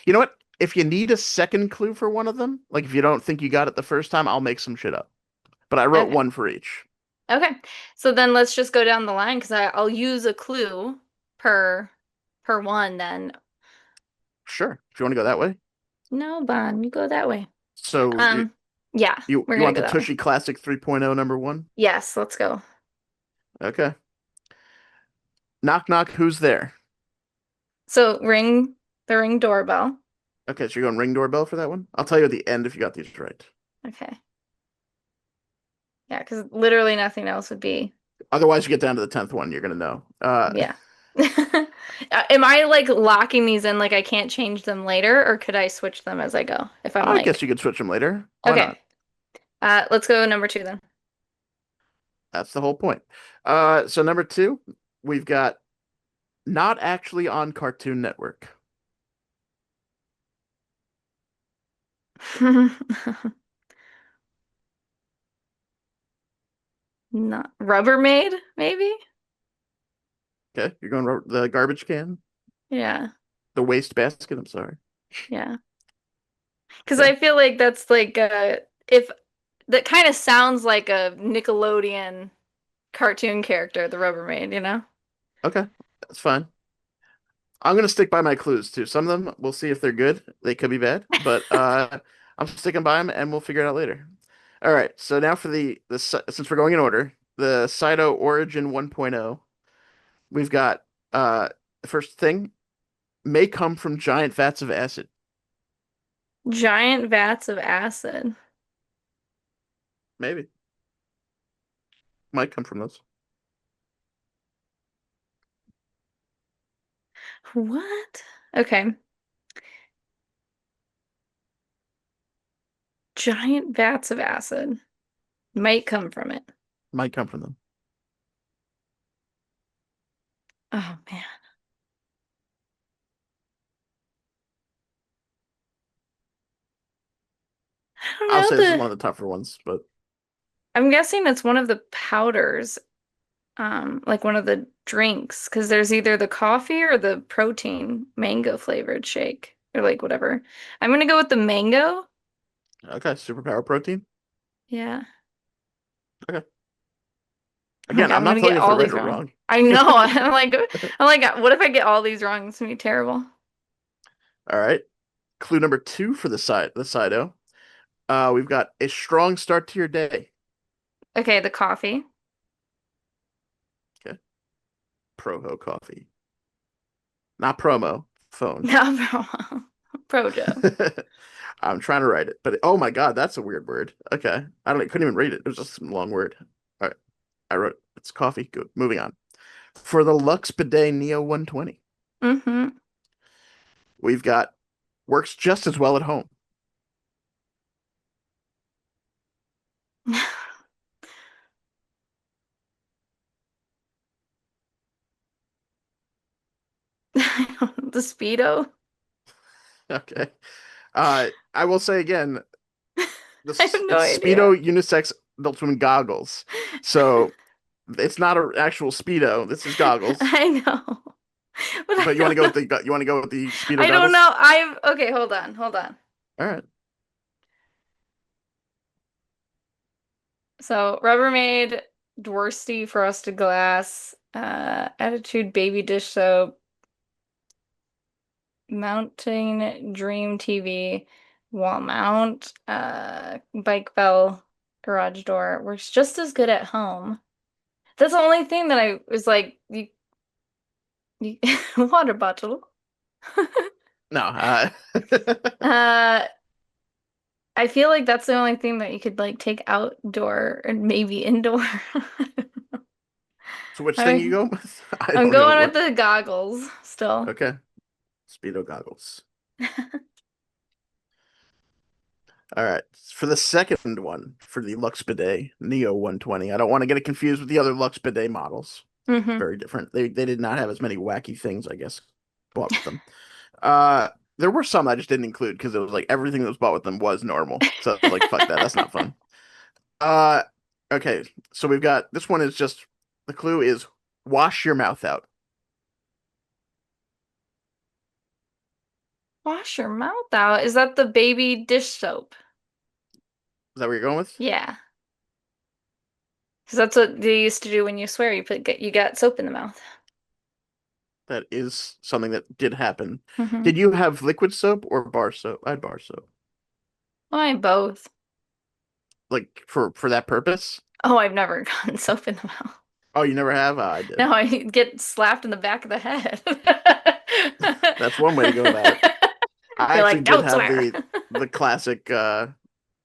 you know what? If you need a second clue for one of them, like if you don't think you got it the first time, I'll make some shit up. But I wrote okay. one for each. Okay. So then let's just go down the line because I'll use a clue per per one then. Sure. If you want to go that way. No, Bon, you go that way. So Um, yeah, we're you gonna want go the that way. Tushy Classic 3.0 number one? Yes, let's go. Okay. Knock knock, who's there? So ring the ring doorbell. Okay, so you're going ring doorbell for that one? I'll tell you at the end if you got these right. Okay. Yeah, because literally nothing else would be. Otherwise, you get down to the 10th one, you're gonna know. Yeah. Am I like locking these in like I can't change them later, or could I switch them as I go if I'm I guess like, you could switch them later. Why okay, not? let's go number two then. That's the whole point. So number two, we've got not actually on Cartoon Network. Not Rubbermaid, maybe? Okay, you're going the garbage can, Yeah, the waste basket. I'm sorry. yeah. Because Okay, I feel like that's like if that kind of sounds like a Nickelodeon cartoon character, the Rubbermaid, you know? okay, that's fine. I'm gonna stick by my clues too. Some of them, we'll see if they're good. They could be bad, but I'm sticking by them, and we'll figure it out later. All right. So now for since we're going in order, the Cyto Origin 1.0, we've got the first thing may come from giant vats of acid. Giant vats of acid. Maybe might come from those. What? Okay. Giant vats of acid might come from it. Might come from them. Oh man. I don't I'll know say this is the one of the tougher ones, but I'm guessing it's one of the powders, like one of the drinks, because there's either the coffee or the protein mango flavored shake or like whatever. I'm gonna go with the mango. okay, superpower protein. Yeah. Okay. Oh my Again, God, I'm I'm not gonna telling get you if they're all right these or wrong. wrong. I know. I'm like, what if I get all these wrong? It's gonna be terrible. All right. Clue number two for the Sido. We've got a strong start to your day. Okay, the coffee. Okay. Proho coffee. Not promo, phone. No, Projo. I'm trying to write it, but oh my God, that's a weird word. Okay. I couldn't even read it. It was just a long word. All right. I wrote it's coffee. Good. Moving on. For the Lux Bidet Neo 120, Mm-hmm. we've got works just as well at home. The Speedo. Okay. I will say again, I have no it's idea. Speedo unisex adult swim goggles. So it's not an actual Speedo. This is goggles. I know. But I But don't know. you want to go with the Speedo I don't goggles? know. I've okay, hold on, hold on. All right. So Rubbermaid, Dworsty, Frosted Glass, Attitude Baby Dish Soap, Mounting Dream TV, Wall Mount, Bike Bell, Garage Door. Works just as good at home. That's the only thing that I was like, you water bottle. No. Uh, I feel like that's the only thing that you could like take outdoor and maybe indoor. So which thing you I, go with? I I'm don't know going with what. the goggles still. Okay. Speedo goggles. All right. For the second one, for the Lux Bidet Neo 120, I don't want to get it confused with the other Lux Bidet models. Hmm. Very different. They did not have as many wacky things, I guess, bought with them. Uh, there were some I just didn't include because it was like everything that was bought with them was normal. So I was like, fuck that. That's not fun. Uh, okay. So we've got this one is just the clue is wash your mouth out. Wash your mouth out. Is that the baby dish soap? Is that what you're going with? Yeah. Because that's what they used to do when you swear. You got soap in the mouth. That is something that did happen. Hmm. Did you have liquid soap or bar soap? I had bar soap. Why both? Like for that purpose? Oh, I've never gotten soap in the mouth. Oh, you never have? I did. No, I get slapped in the back of the head. That's one way to go about it. I They're actually like, did don't have swear. the classic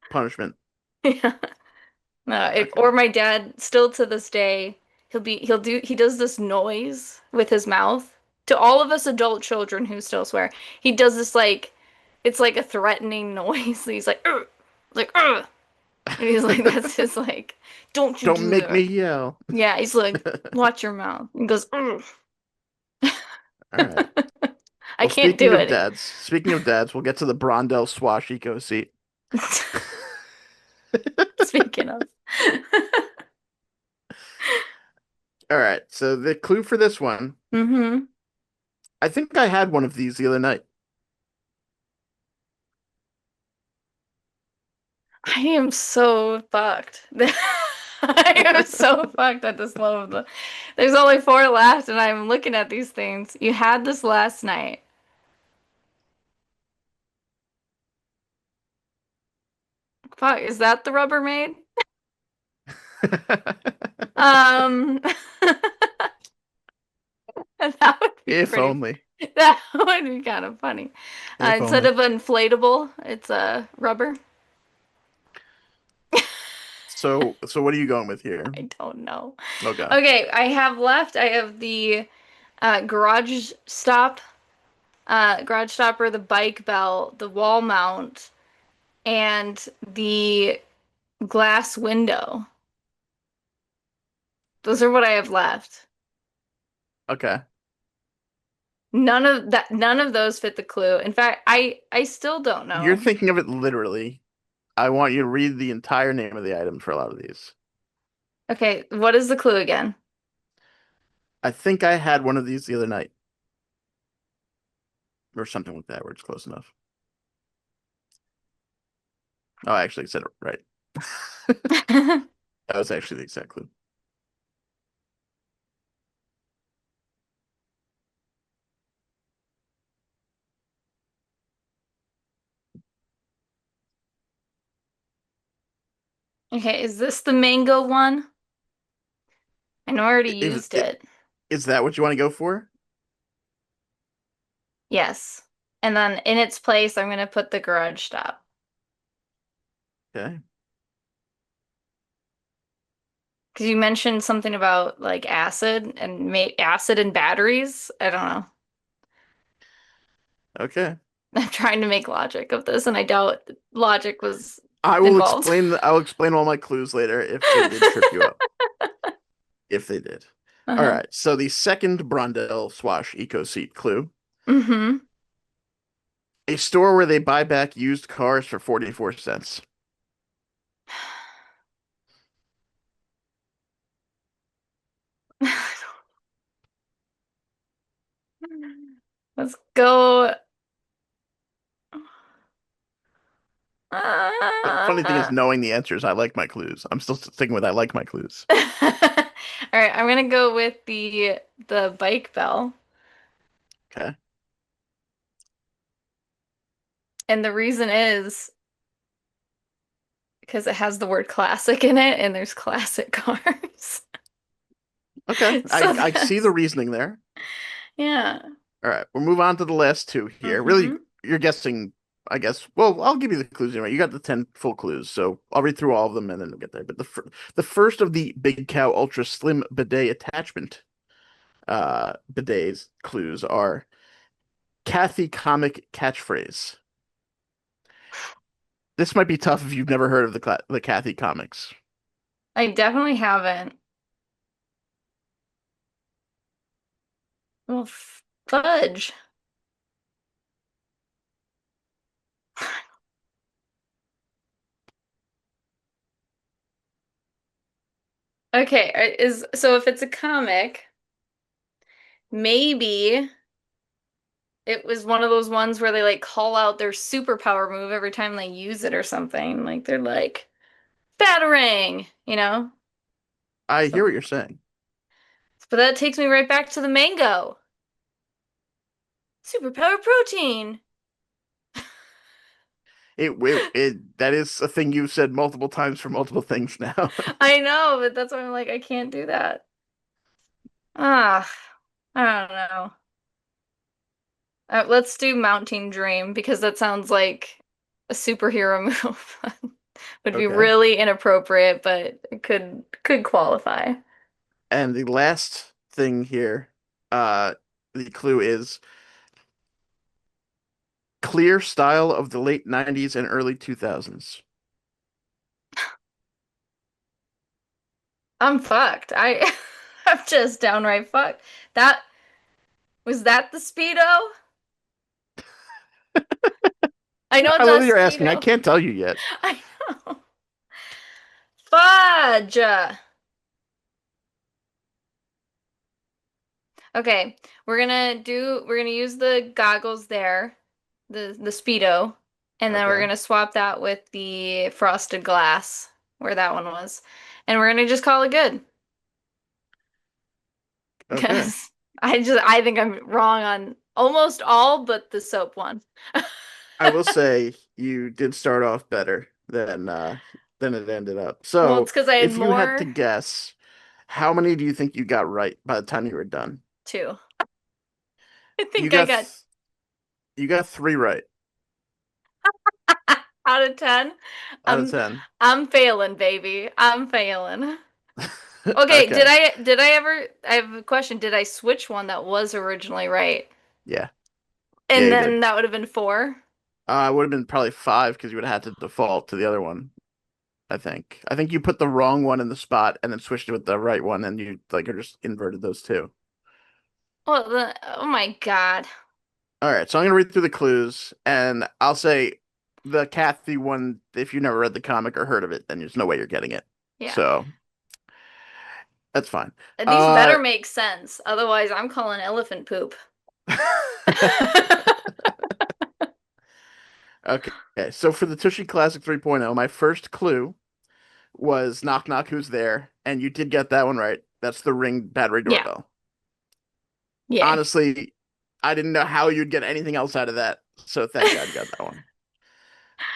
punishment. Yeah. No, Okay. or my dad still to this day, he does this noise with his mouth to all of us adult children who still swear. He does this like it's like a threatening noise. He's like, "Ugh," like, "Ugh." And he's like, that's his like, don't you Don't do make me that. yell. Yeah, he's like, watch your mouth. He goes, "Ugh." All right. I Well, can't do it. speaking of dads, we'll get to the Brondell Swash Eco seat. Speaking of. All right. So the clue for this one, Hmm. I think I had one of these the other night. I am so fucked. I am so fucked at this level. There's only four left, and I'm looking at these things. You had this last night. Fuck, is that the Rubbermaid? Um, that would be If pretty. only. That would be kind of funny. If Instead only. of inflatable, it's a rubber. So what are you going with here? I don't know. Okay. Okay, I have left. I have the garage stopper, the bike belt, the wall mount, and the glass window. Those are what I have left. Okay. None of those fit the clue. In fact, I still don't You're know. thinking of it literally. I want you to read the entire name of the item for a lot of these. Okay, what is the clue again? I think I had one of these the other night, or something like that, where it's close enough. Oh, I actually said it right. That was actually the exact clue. Okay, is this the mango one? I know I already Is used it. is that what you want to go for? Yes. And then in its place, I'm gonna put the garage stop. Okay. Because you mentioned something about like acid and acid and batteries. I don't know. Okay. I'm trying to make logic of this, and I doubt logic was involved. I'll explain all my clues later if they did trip you up. If they did. All Uh-huh. right. So the second Brondell Swash Eco Seat clue. Mm-hmm. A store where they buy back used cars for 44 cents. Let's go. The funny thing is, knowing the answers, I like my clues. I'm still sticking with I like my clues. All right, I'm gonna go with the bike bell. Okay. And the reason is because it has the word classic in it and there's classic cars. Okay. So I see the that's reasoning there. yeah. All right. We'll move on to the last two here. Really, Mm-hmm. you're guessing, I guess. Well, I'll give you the clues anyway. You got the 10 full clues, so I'll read through all of them and then we'll get there. But the first of the Big Cow Ultra Slim bidet attachment bidets clues are Kathy comic catchphrase. This might be tough if you've never heard of the Kathy comics. I definitely haven't. Well, fudge. Okay, is so if it's a comic, maybe it was one of those ones where they like call out their superpower move every time they use it or something. Like they're like batarang, you know? I hear So, what you're saying. but that takes me right back to the mango. Superpower protein. It that is a thing you've said multiple times for multiple things now. I know, but that's why I'm like, I can't do that. Ah, I don't know. Let's do Mountain Dream because that sounds like a superhero move. Would be Okay. really inappropriate, but it could qualify. And the last thing here, uh, the clue is clear style of the late 90s and early 2000s. I'm fucked. I'm just downright fucked. That was that the Speedo? I know I it's love not that you're asking. I Speedo. can't tell you yet. I know. Fudge. Okay, we're gonna use the goggles there, the Speedo, and then we're Okay. gonna swap that with the frosted glass where that one was. And we're gonna just call it good. Okay. Because I think I'm wrong on almost all but the soap one. I will say you did start off better than it ended up. Well, it's So, because I had if you had to more guess, how many do you think you got right by the time you were done? too. I You think I got got th you got three right out of 10. out of I'm 10. I'm failing, baby. I'm failing. Okay, Okay. did I ever I have a question. Did I switch one that was originally right? Yeah. Yeah, And you did. then that would have been four? It would have been probably five because you would have had to default to the other one. I think. I think you put the wrong one in the spot and then switched it with the right one, and you like are just inverted those two. Well, oh my God. All right, so I'm gonna read through the clues, and I'll say the Kathy one. If you never read the comic or heard of it, then there's no way you're getting it. Yeah. So that's fine. These Uh, better make sense. Otherwise, I'm calling elephant poop. okay. So for the Tushy Classic 3.0, my first clue was knock knock who's there, and you did get that one right. That's the Ring battery Yeah. doorbell. Yay. Honestly, I didn't know how you'd get anything else out of that, so thank God you got that one.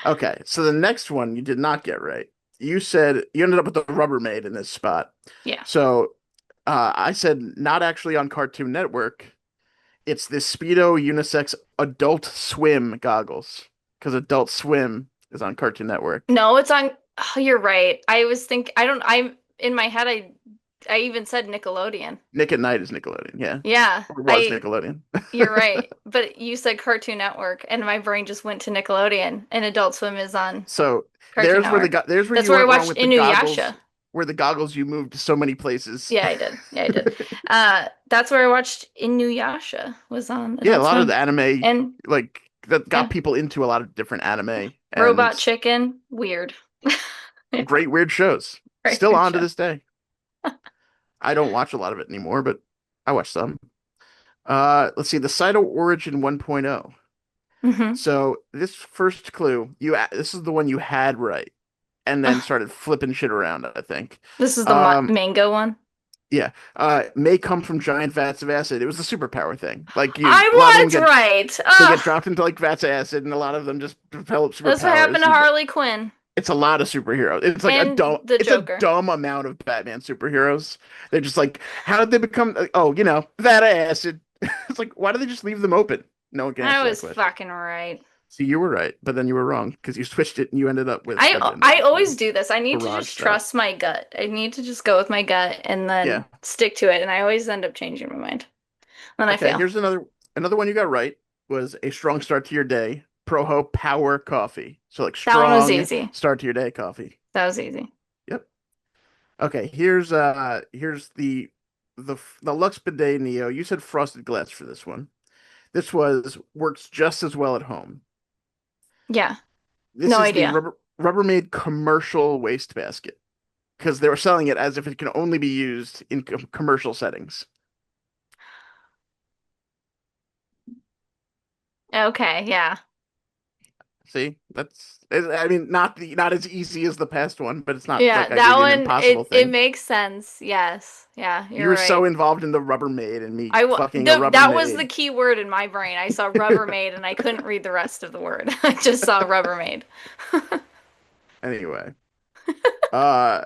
Okay, so the next one you did not get right. You said you ended up with the Rubbermaid in this spot. Yeah. So I said not actually on Cartoon Network. It's the Speedo unisex Adult Swim goggles because Adult Swim is on Cartoon Network. No, it's on. Oh, you're right. I was think I don't. I'm in my head. I even said Nickelodeon. Nick at Night is Nickelodeon, yeah, Yeah. or was I. Nickelodeon. You're right. But you said Cartoon Network, and my brain just went to Nickelodeon, and Adult Swim is on So Cartoon Network. there's where That's you where I went wrong watched with the goggles, Inuyasha. where the goggles you moved to so many places. Yeah, I did. Yeah, I did. That's where I watched Inuyasha was on Yeah, a Adult lot of Swim, the anime and like that got and people into a lot of different anime Robot and Chicken. Weird. Yeah, great weird shows. very Still weird on to show. this day. I don't watch a lot of it anymore, but I watch some. Let's see, the Cyto Origin 1.0. Hmm. So this first clue, this is the one you had right, and then started flipping shit around, I think. This is the Um, mango one. yeah. May come from giant vats of acid. It was the superpower thing. Like a lot of them I was get right. they get Ugh, dropped into like vats of acid, and a lot of them just develop that's what happened superpowers. to Harley Quinn It's a lot of superheroes. and the It's a Joker. dumb amount of Batman superheroes. They're just like, how did they become? Oh, vat of acid. It's like, why do they just leave them open? No one can I answer that was question. fucking right. See, you were right, but then you were wrong because you switched it and you ended up with I what'd you end up I with always then? do this. I need to Garage just stop. trust my gut. I need to just go with my gut and Yeah. then stick to it. And I always end up changing my mind. Then I Okay, fail. here's another one you got right was a strong start to your day. Proho Power Coffee. So like That one was strong easy. start to your day coffee. That was easy. Yep. Okay, here's the Lux Bidet Neo. You said frosted glass for this one. This was works just as well at home. Yeah. This No is the idea. Rubbermaid commercial wastebasket because they were selling it as if it can only be used in commercial settings. Okay, yeah. See, I mean not as easy as the past one, but it's not Yeah, like I that gave you an one impossible it thing. makes sense. Yes. Yeah, You you're were so right. involved in the Rubbermaid and me I fucking a no, that was the Rubbermaid. key word in my brain. I saw Rubbermaid and I couldn't read the rest of the word. I just saw Rubbermaid. Anyway, uh,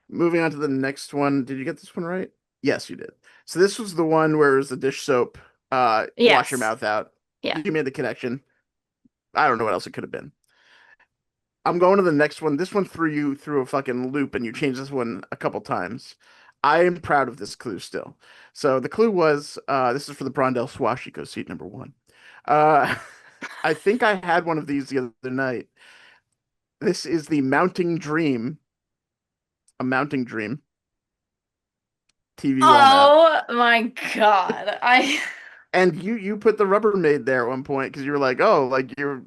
moving on to the next one. Did you get this one right? Yes, you did. So this was the one where it was the dish soap, wash your Yes. mouth out. Yeah. You made the connection. I don't know what else it could have been. I'm going to the next one. This one threw you through a fucking loop, and you changed this one a couple times. I am proud of this clue still. So the clue was this is for the Brondell Swashiko seat number one. Uh, I think I had one of these the other night. This is the Mounting Dream, a Mounting Dream TV wall mount. Oh my God. I And you put the Rubbermaid there at one point because you were like, oh, like you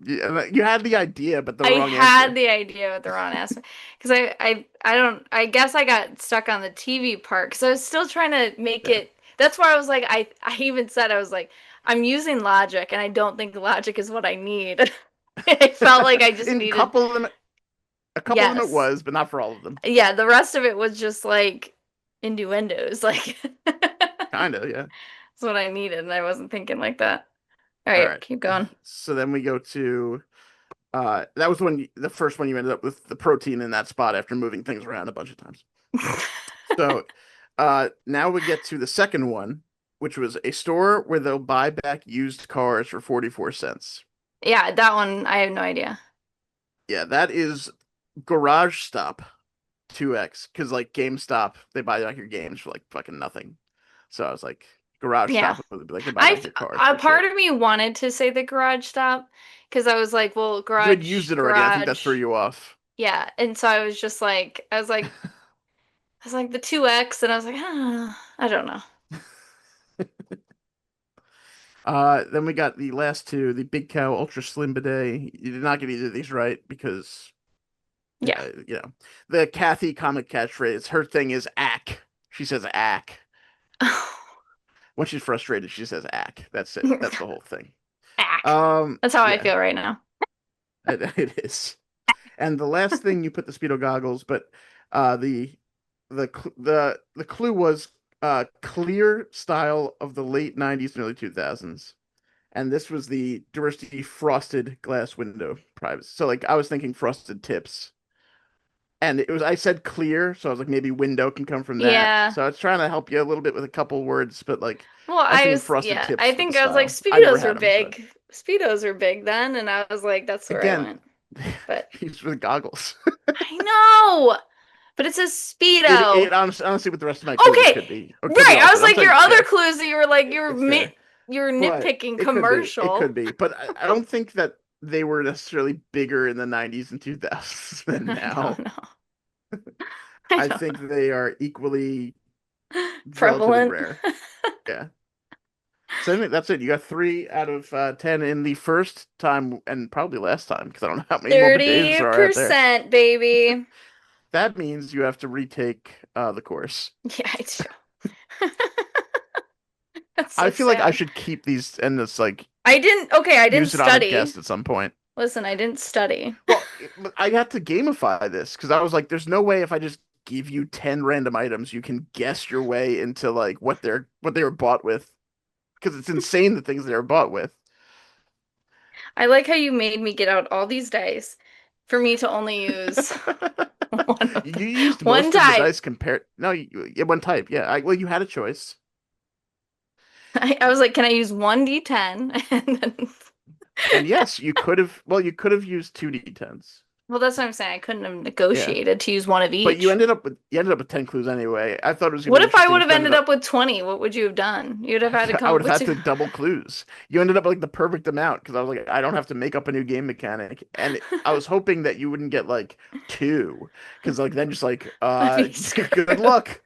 had the idea but the I wrong had answer. the idea with the wrong aspect because I don't I guess I got stuck on the TV part because I was still trying to make Yeah. it. That's why I was like I even said I was like I'm using logic and I don't think logic is what I need. I felt like I just In needed a couple of them it yes. was, but not for all of them. Yeah, the rest of it was just like innuendos. Like Kind of, yeah. that's what I needed and I wasn't thinking like that. All All right, right. keep going. So then we go to that was the first one you ended up with the protein in that spot after moving things around a bunch of times. So now we get to the second one, which was a store where they'll buy back used cars for 44 cents. Yeah, that one I have no idea. Yeah, that is Garage Stop 2X because like GameStop, they buy like your games for like fucking nothing. So I was like, garage Yeah. stop would be like the bottom of your car A for part shit. of me wanted to say the garage stop because I was like, well, You had used it already. I think that threw garage. you off. Yeah. And so I was just like, the 2X, and I was like, I don't know. Then we got the last two, the Big Cow Ultra Slim Bidet. You did not get either of these right because, Yeah. the Kathy comic catchphrase, her thing is ack. She says ack. When she's frustrated, she says ack. That's it. That's the whole thing. Ack. That's how I Yeah, feel right now. it is. And the last thing you put the Speedo goggles, but the the clue was clear style of the late 90s and early 2000s. And this was the diversity frosted glass window privacy. So like I was thinking frosted tips. And I said clear, so I was like maybe window can come from that. Yeah. So I was trying to help you a little bit with a couple words, but like Well, I was thinking frosted I tips with the think I was like, style. I never Speedos are had them, but big. Speedos are big then, and I was like, that's where I again, went. But these were the goggles. I know, but it says Speedo. It honestly, with the rest of my clues, it Okay, could be, or it could be right. I all was good. I'm like, your saying, other yeah, clues that you were like, it's fair, you were but nitpicking it could be, commercial. but I don't think that they were necessarily bigger in the 90s and 2000s than I don't now. know. I I don't think they are equally know. relatively Prevalent. rare. Yeah. So I think that's it. You got 3 out of 10 in the first time and probably last time because I don't know how many more bidets there are out there. 30%, baby. That means you have to retake the course. Yeah, I do. That's I so feel like I sad. should keep these and just like I didn't use it on a study. guest at some point. Listen, I didn't study. Well, I had to gamify this because I was like, there's no way if I just give you 10 random items, you can guess your way into like what they were bought with because it's insane the things they were bought with. I like how you made me get out all these dice for me to only use one of You them. used One most of the type. dice compared. No, yeah, one type. Yeah, well, you had a choice. I was like, can I use one D10? And then, And yes, you could have. Well, you could have used two d10s. well, that's what I'm saying. I couldn't have Yeah, negotiated to use one of but each. you ended up with 10 clues anyway. I thought it was gonna What be if I interesting would if have you ended ended up. up with 20? What would you have done? You'd have had to I come would up have with had to two. double clues. You ended up with, like the perfect amount because I was like, I don't have to make up a new game mechanic, and I was hoping that you wouldn't get like two because like then just like I'd be good screwed. luck.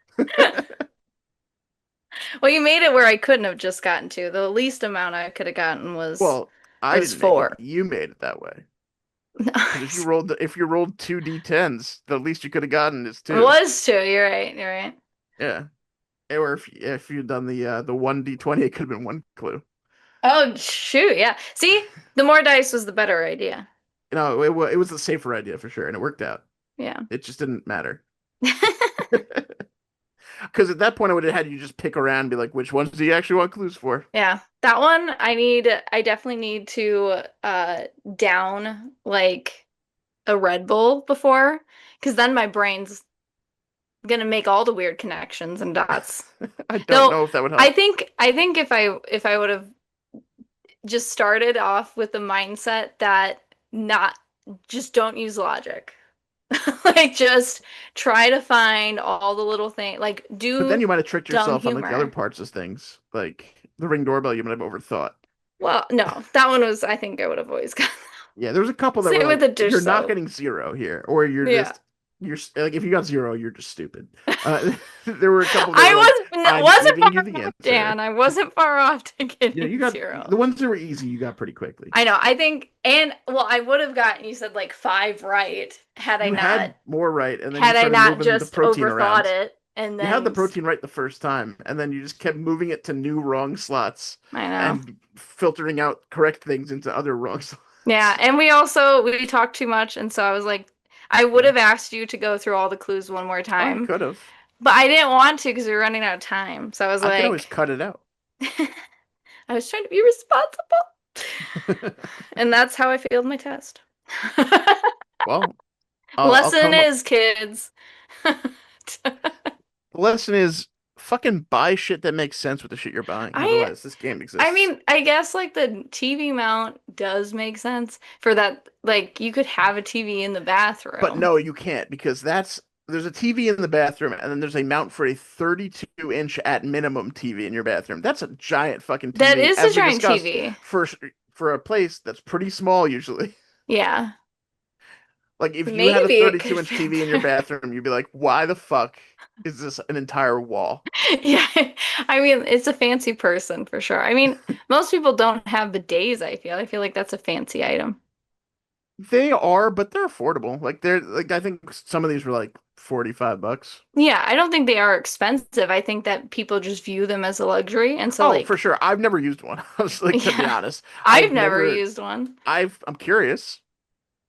Well, you made it where I couldn't have just gotten two. The least amount I could have gotten Well, I was didn't make it. four. You made it that way. Because Nice. if you rolled two d10s, the least you could have gotten is It two. was two. You're right. You're right. Yeah. Or if you'd done the one d20, it could have been one clue. Oh, shoot. Yeah. See, the more dice was the better idea. It was the safer idea for sure, and it worked out. Yeah. It just didn't matter. Because at that point, I would have had you just pick around and be like, which ones do you actually want clues for? Yeah. That one I definitely need to down like a Red Bull before, because then my brain's gonna make all the weird connections and dots. I don't Though know if that would help. I think if I would have just started off with the mindset that not just don't use logic. Like just try to find all the little things. Like But then do you might have tricked dumb yourself on like the other humor. parts of things, like the Ring doorbell. You might have overthought. Well, no, that one was I think I would have always gotten. Yeah, there was a couple that were Same with like, the dish you're not soap. getting zero here, or Yeah. you're like, if you got zero, you're just stupid. There were a couple that were like, I I'm wasn't giving far you the off, answer. Dan. I wasn't far off to Yeah, getting you got the zero. ones that were easy, you got pretty quickly. I know. I think, and well, I would have gotten you said like five right You had more right, and then you had I started not moving the just protein overthought around. it, and You had the then protein right the first time, and then you just kept moving it to new wrong slots I know. and filtering out correct things into other wrong slots. Yeah, and we talked too much, and so I was like, I would Yeah. have asked you to go through all the clues one more Oh, you time, could have. but I didn't want to because we were running out of time. So I was I could always like, cut it out. I was trying to be responsible, and that's how I failed my test. Well, I'll Lesson come up. is, kids. The lesson is fucking buy shit that makes sense with the shit you're buying. I Otherwise, this game I exists. mean, I guess like the TV mount does make sense for that. Like you could have a TV in the But bathroom. no, you can't because that's there's a TV in the bathroom, and then there's a mount for a 32-inch at minimum TV in your bathroom. That's a giant fucking That TV, is a as we giant discussed, TV. for for a place that's pretty small usually. Yeah. Like if you had a Maybe it could 32-inch fit TV in your there. bathroom, you'd be like, "Why the fuck is this an entire wall?" Yeah. I mean, it's a fancy person for sure. I mean, most people don't have bidets, I feel. I feel like that's a fancy item. They are, but they're affordable. Like they're like I think some of these were like $45. Yeah, I don't think they are expensive. I think that people just view them as a luxury. And so Oh, for like, sure. I've never used one. I was like, to be yeah, honest, I've I've never never. used one. I'm curious,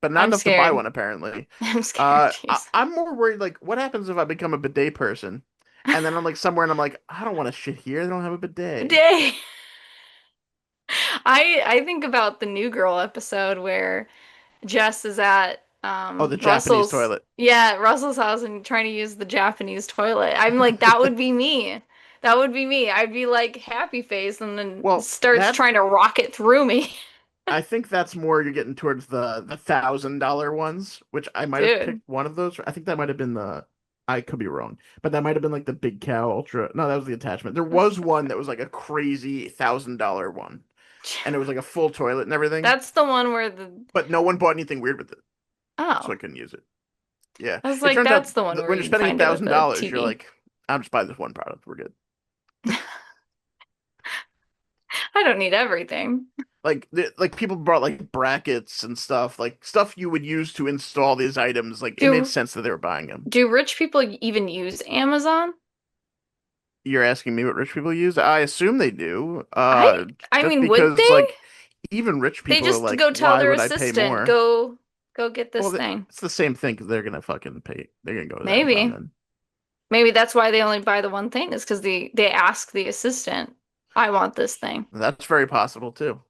but not I'm enough to buy scared. one apparently. I'm scared to use I'm more worried. Like, what happens if I become a bidet person, and then I'm like somewhere, and I'm like, I don't want to shit here. They don't have a bidet. bidet. I think about the New Girl episode where Jess is at Oh, the Japanese Russell's, toilet. yeah, Russell's house and trying to use the Japanese toilet. I'm like, that would be me. That would be me. I'd be like happy face and then Well, starts that trying to rocket through me. I think that's more you're getting towards the $1,000 ones, which I might have Dude. picked one of those. I think that might have been the. I could be wrong, but that might have been like the Big Cow Ultra. No, that was the attachment. There was one that was like a crazy $1,000 one, and it was like a full toilet and everything. That's the one where the But no one bought anything weird with it, so oh. I couldn't use it. Yeah, I was it like, turns out that's the one that where when you're you'd spending a find it with thousand the dollars, you're TV. like, I'm just buying this one product. We're good. I don't need everything. Like people brought like brackets and stuff, like stuff you would use to install these items. Like it made Do sense that they were buying them. do rich people even use Amazon? You're asking me what rich people use? I assume they do. I Just mean, would because they? like even rich They people are just like, go tell why their would I pay assistant, more? go get this Well, thing. it's the same thing because they're gonna fucking pay. They're gonna go to Amazon Maybe. then. Maybe that's why they only buy the one thing is because they ask the assistant, I want this thing. That's very possible too.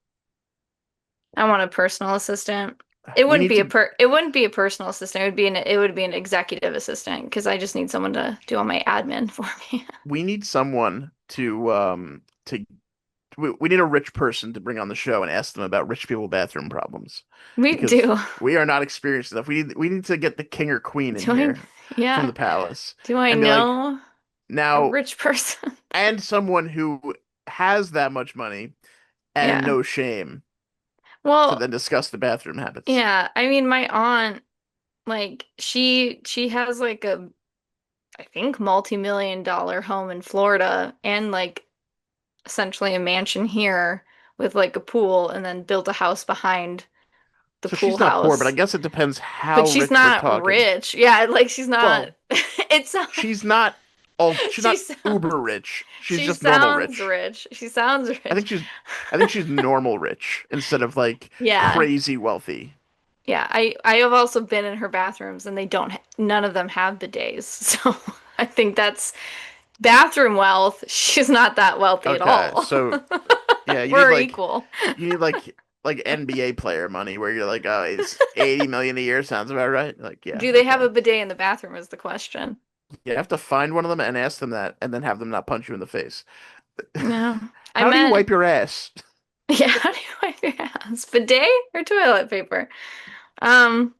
I want a personal assistant. We need to. It wouldn't be a personal assistant. It would be an executive assistant because I just need someone to do all my admin for me. We need someone to. We need a rich person to bring on the show and ask them about rich people bathroom problems We because do. we are not experienced enough. We need to get the king or queen in Do I? here from Yeah. the palace Do I and be like, know a now, rich person? and someone who has that much money and Yeah. no shame to Well, then discuss the bathroom habits. yeah. I mean, my aunt, like, she has like a, I think, multi-million-dollar home in Florida and like essentially a mansion here with like a pool and then built a house behind the So pool she's not poor, but I house. guess it depends But how she's rich we're not talking. rich. Yeah, like she's not Well, it's she's not she's she not uber sounds rich. She's she just normal sounds rich. rich. She sounds I rich. think she's I think she's normal rich instead of like Yeah. crazy wealthy. Yeah, I have also been in her bathrooms and they don't none of them have bidets. So I think that's bathroom wealth. She's not that wealthy at Okay, all. so yeah, We're equal. you need like NBA player money where you're like, oh, it's 80 million a year sounds about right. Like, yeah, Do they have okay. a bidet in the bathroom is the question. You have to find one of them and ask them that, and then have them not punch you in the face. No. I How do you meant wipe your ass? yeah, how do you wipe your hands? Bidet or toilet paper? Um,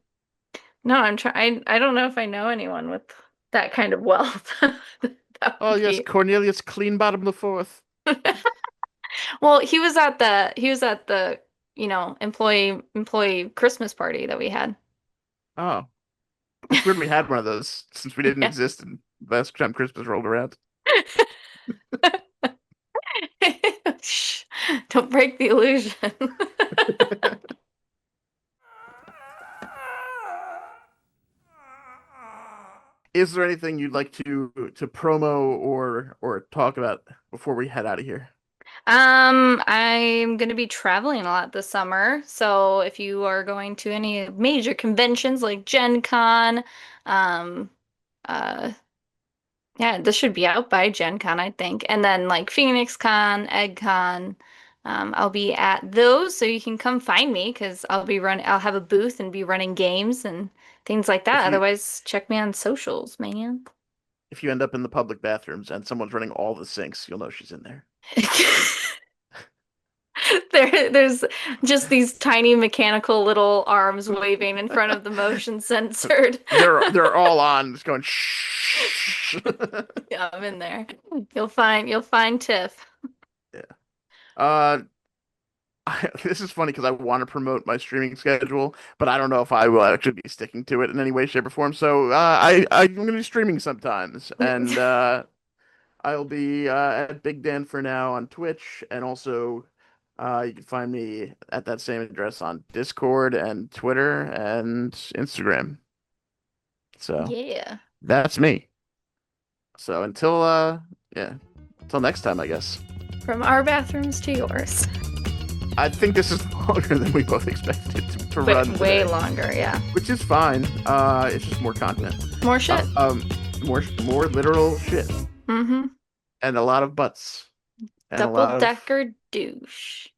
no, I'm trying. I don't know if I know anyone with that kind of wealth. That Oh would yes, be. Cornelius Cleanbottom the fourth. Well, he was at the, employee Christmas party that we had. Oh, it's weird we had one of those since we didn't Yeah. exist and last time Christmas rolled around. Shh, don't break the illusion. Is there anything you'd like to promo or talk about before we head out of here? I'm gonna be traveling a lot this summer, so if you are going to any major conventions like Gen Con, um, uh, yeah, this should be out by Gen Con, I think, and then like Phoenix Con, Egg Con, I'll be at those, so you can come find me because I'll have a booth and be running games and things like that. If you Otherwise, check me on socials, man. if you end up in the public bathrooms and someone's running all the sinks, you'll know she's in there. There's just these tiny mechanical little arms waving in front of the motion censored. They're all on, just going shh. Yeah, I'm in there. You'll find Tiff. Yeah. Uh, this is funny because I want to promote my streaming schedule, but I don't know if I will actually be sticking to it in any way, shape, or form. So I'm going to be streaming sometimes, and I'll be at Big Dan for now on Twitch, and also you can find me at that same address on Discord and Twitter and Instagram. So Yeah. that's me. So yeah, until next time, I guess. From our bathrooms to yours. I think this is longer than we both expected it to Way, run way today, longer, yeah. which is fine. It's just more content. More shit. More literal shit Mm-hmm. and a lot of butts and a Double lot of decker douche.